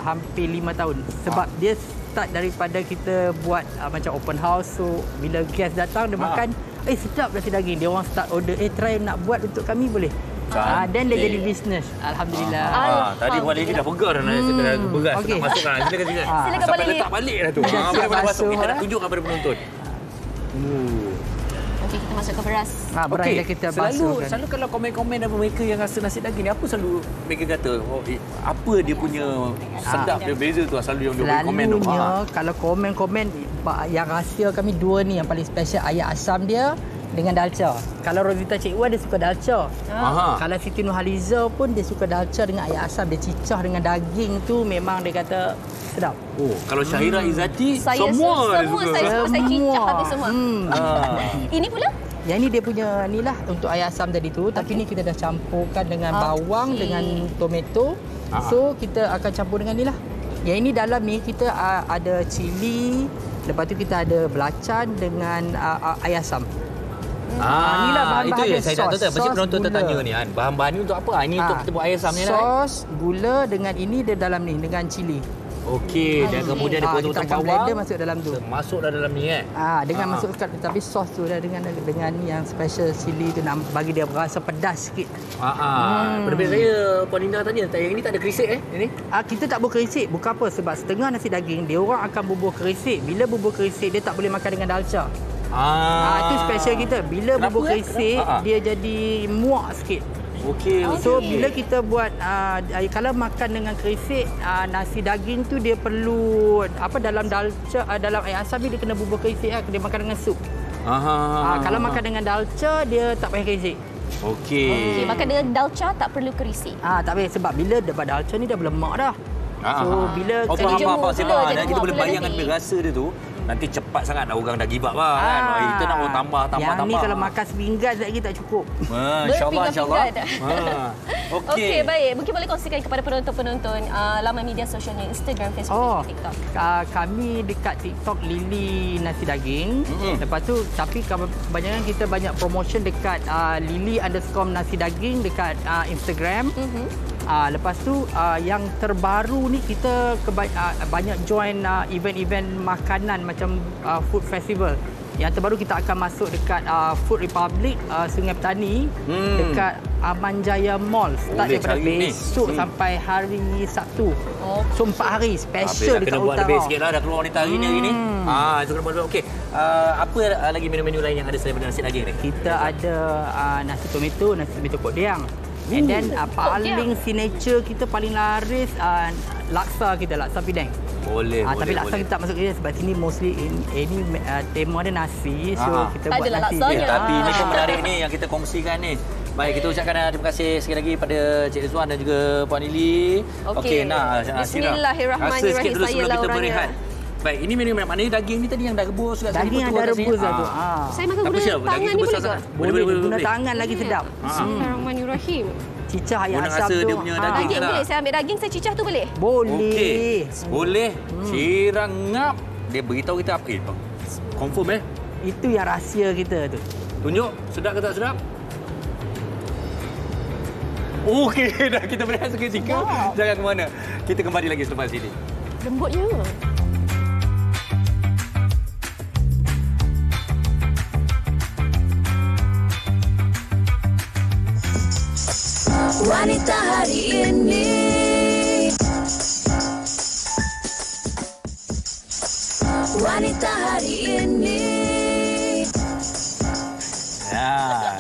hampir 5 tahun. Sebab dia start daripada kita buat macam open house. So bila guest datang dia makan, sedap nasi daging. Dia orang start order, try nak buat untuk kami boleh. Dan dia jadi bisnes. Alhamdulillah. Tadi Puan Lily dah pegar dah nasi beras. Nak masukkan. Silakan. Sampai letak balik dah tu. Boleh masuk. Kita nak tunjuk kepada penonton. Okey, kita masukkan beras. Beras yang kita basuhkan. Selalu kalau komen-komen dari mereka yang rasa nasi daging ni, apa selalu mereka kata? Apa dia punya sedap dia beza tu? Selalu yang dia beri komen tu. Selalunya kalau komen-komen yang rahsia kami dua ni yang paling special, ayam asam dia dengan dalca. Kalau Rosita Cik Wan dia suka dalca. Kalau Siti Nurhaliza pun dia suka dalca dengan ayam asam. Dia cicah dengan daging tu memang dia kata sedap. Kalau Syahira Izzati semua saya suka. Saya cicah habis semua. Ini pula? Yang ini dia punya ni lah untuk ayam asam tadi tu. Tapi ni kita dah campurkan dengan bawang, dengan tomato. So kita akan campur dengan ni lah. Yang ini dalam ni kita ada cili. Lepas tu kita ada belacan dengan ayam asam. Inilah bahan-bahan itu dia. saya tak tahu. Mesti penonton tertanya ni kan. Bahan-bahan ni untuk apa? Ini untuk kita buat ayam asam ni lah. Sos, gula dengan ini dia dalam ni dengan cili. Okey, dan kemudian dia potong-potong bawang. Blender masuk dalam tu. Masuk dalam ni dengan masukkan tapi sos tu dah dengan yang special cili tu nak bagi dia rasa pedas sikit. Berbeza saya Puan Linda tanya, yang ini tak ada kerisik ini? Kita tak bubuh kerisik. Bukan apa, sebab setengah nasi daging dia orang akan bubuh kerisik. Bila bubuh kerisik dia tak boleh makan dengan dalca. Itu special kita. Bila bubuh kerisik dia jadi muak sikit. Okey. So bila kita buat kalau makan dengan kerisik, nasi daging tu dia perlu dalam dalca, dalam ayam asam dia kena bubur kerisik dia makan dengan sup. Kalau makan dengan dalca dia tak payah kerisik. Okey. Makan dengan dalca tak perlu kerisik. Tak payah sebab bila dapat dalca ni dah berlemak dah. So bila kita boleh bayangkan rasa dia tu. Nanti cepat sangat orang dah give up lah kan. Kita nak tambah. Yang ni kalau makan sepinggan lagi tak cukup. InsyaAllah. Okey, baik. Mungkin boleh kongsikan kepada penonton-penonton laman media sosialnya, Instagram, Facebook, TikTok. Kami dekat TikTok Lily Nasi Daging. Lepas tu, tapi kebanyakan kita banyak promotion dekat Lily_Nasi Daging dekat Instagram. Lepas tu yang terbaru ni kita banyak join event-event makanan macam food festival. Yang terbaru kita akan masuk dekat Food Republic Sungai Petani dekat Amanjaya Mall. Start daripada besok sampai hari Sabtu. So 4 hari special dekat Utara. Dah buat lebih sikit lah, dah keluar wanita hari ni. Itu kena buat. Okey. Apa lagi menu-menu lain yang ada selain nasi daging ni? Kita ada nasi tomato kodang. And then paling signature kita paling laris laksa Penang. Boleh. Tapi laksa kita tak masuk kerja sebab sini mostly ini tema dia nasi. So kita buat nasi. Tapi ini pun menarik ni yang kita kongsikan ni. Baik, kita ucapkan terima kasih sekali lagi pada Cik Rizwan dan juga Puan Lily. Okey, Bismillahirrahmanirrahim. Rasa sikit dulu sebelum kita berehat. Baik, ini menu mana daging ni tadi yang dah rebus sudah. Daging yang dah rebus dah tu. Saya makan guna tangan ni boleh ke? Boleh guna tangan lagi sedap. Bismillahirrahmanirrahim. Cicah ayam asam tu. Dia punya daging boleh saya ambil daging, saya cicah tu boleh? Boleh. Okey. Boleh. Cirang ngap. Dia beritahu kita apa? Confirm Itu yang rahsia kita tu. Tunjuk sedap ke tak sedap? Okey, dah kita berehat seketika. Jangan ke mana. Kita kembali lagi selepas ini. Lembutnya. Wanita hari ini. Wanita hari ini.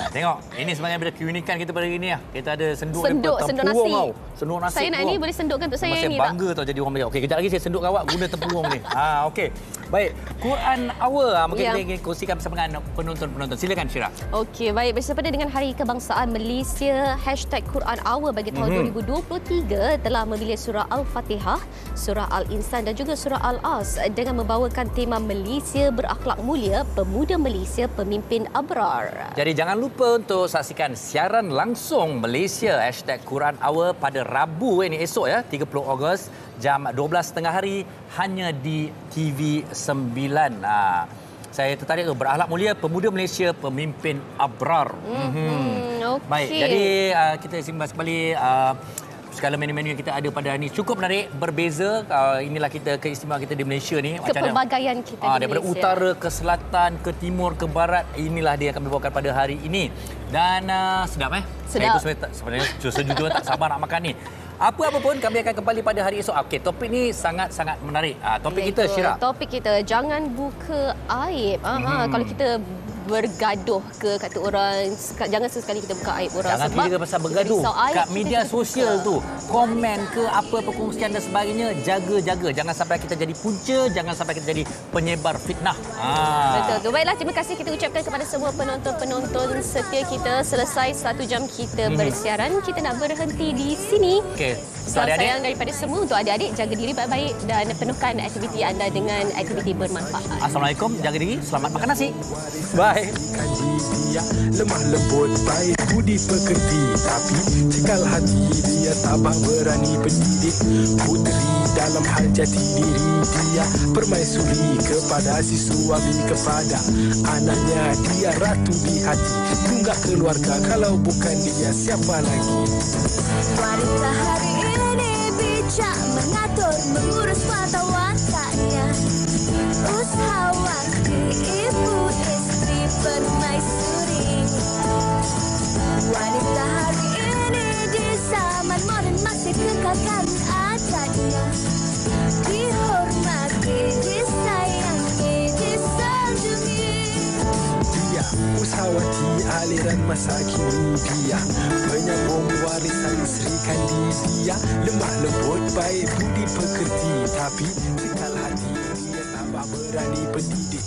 Tengok. Ini sebenarnya ada keunikan kita pada hari ini. Kita ada senduk nasi. Senduk nasi. Saya nak ni boleh sendukkan untuk saya ni tak? Masih bangga tau jadi orang Melayu. Okey, kejap lagi saya senduk awak guna tempurung ni. Okey. Baik, Quran Hour mungkin kita ingin kongsikan bersama dengan penonton-penonton. Silakan Syirah. Okey, baik. Bersempena dengan Hari Kebangsaan Malaysia, #Quran Hour bagi tahun 2023 telah memilih surah Al-Fatihah, surah Al-Insan dan juga surah Al-As dengan membawakan tema Malaysia berakhlak mulia, pemuda Malaysia pemimpin abrar. Jadi jangan lupa untuk saksikan siaran langsung Malaysia #Quran Hour pada Rabu ini esok 30 Ogos jam 12.30 hari hanya di TV9. Saya tertarik berakhlak mulia pemuda Malaysia pemimpin abrar. Okay. Baik, jadi kita simak kembali segala menu-menu yang kita ada pada hari ini cukup menarik, berbeza. Inilah kita keistimewaan kita di Malaysia ni. Kepelbagaian kita di daripada Malaysia. Utara ke selatan ke timur ke barat, inilah dia yang akan dibawakan pada hari ini. Dan sedap Sedap. Saya tu sebenarnya sejujurnya tak sabar nak makan ni. Apa-apa pun kami akan kembali pada hari esok. Okey, topik ni sangat-sangat menarik. Topik kita Syirah. Topik kita jangan buka aib. Kalau kita bergaduh ke kata orang, jangan sesekali kita buka aib orang. Jangan kira pasal bergaduh kat media sosial tu, komen ke apa perkongsian dan sebagainya, jaga-jaga. Jangan sampai kita jadi punca, jangan sampai kita jadi penyebar fitnah. Betul. Baiklah, terima kasih kita ucapkan kepada semua penonton-penonton setia kita. Selesai 1 jam kita bersiaran, kita nak berhenti di sini. Okey. Salam sayang daripada semua untuk adik-adik. Jaga diri baik-baik dan penuhkan aktiviti anda dengan aktiviti bermanfaat. Assalamualaikum, jaga diri, selamat makan nasi. Bye. baik. Dia lemah lembut baik budi pekerti, tapi cekal hati dia tabah berani pendidik. Puteri dalam hal jati diri dia permaisuri kepada si suami, kepada anaknya dia ratu di hati. Tunggak keluarga, kalau bukan dia siapa lagi? Wanita hari ini bijak mengatur mengurus mata wataknya. Usahawati ibu istri permaisuri. Wanita hari ini di zaman modern masih kekalkan adatnya. Dihormati, disayangi, disanjungi. Dia usahawati aliran masa kini, dia penyambung warisan Sri Kandi. Dia lemah lembut baik budi pekerti, tapi cekal hati dia tabah berani pendidik.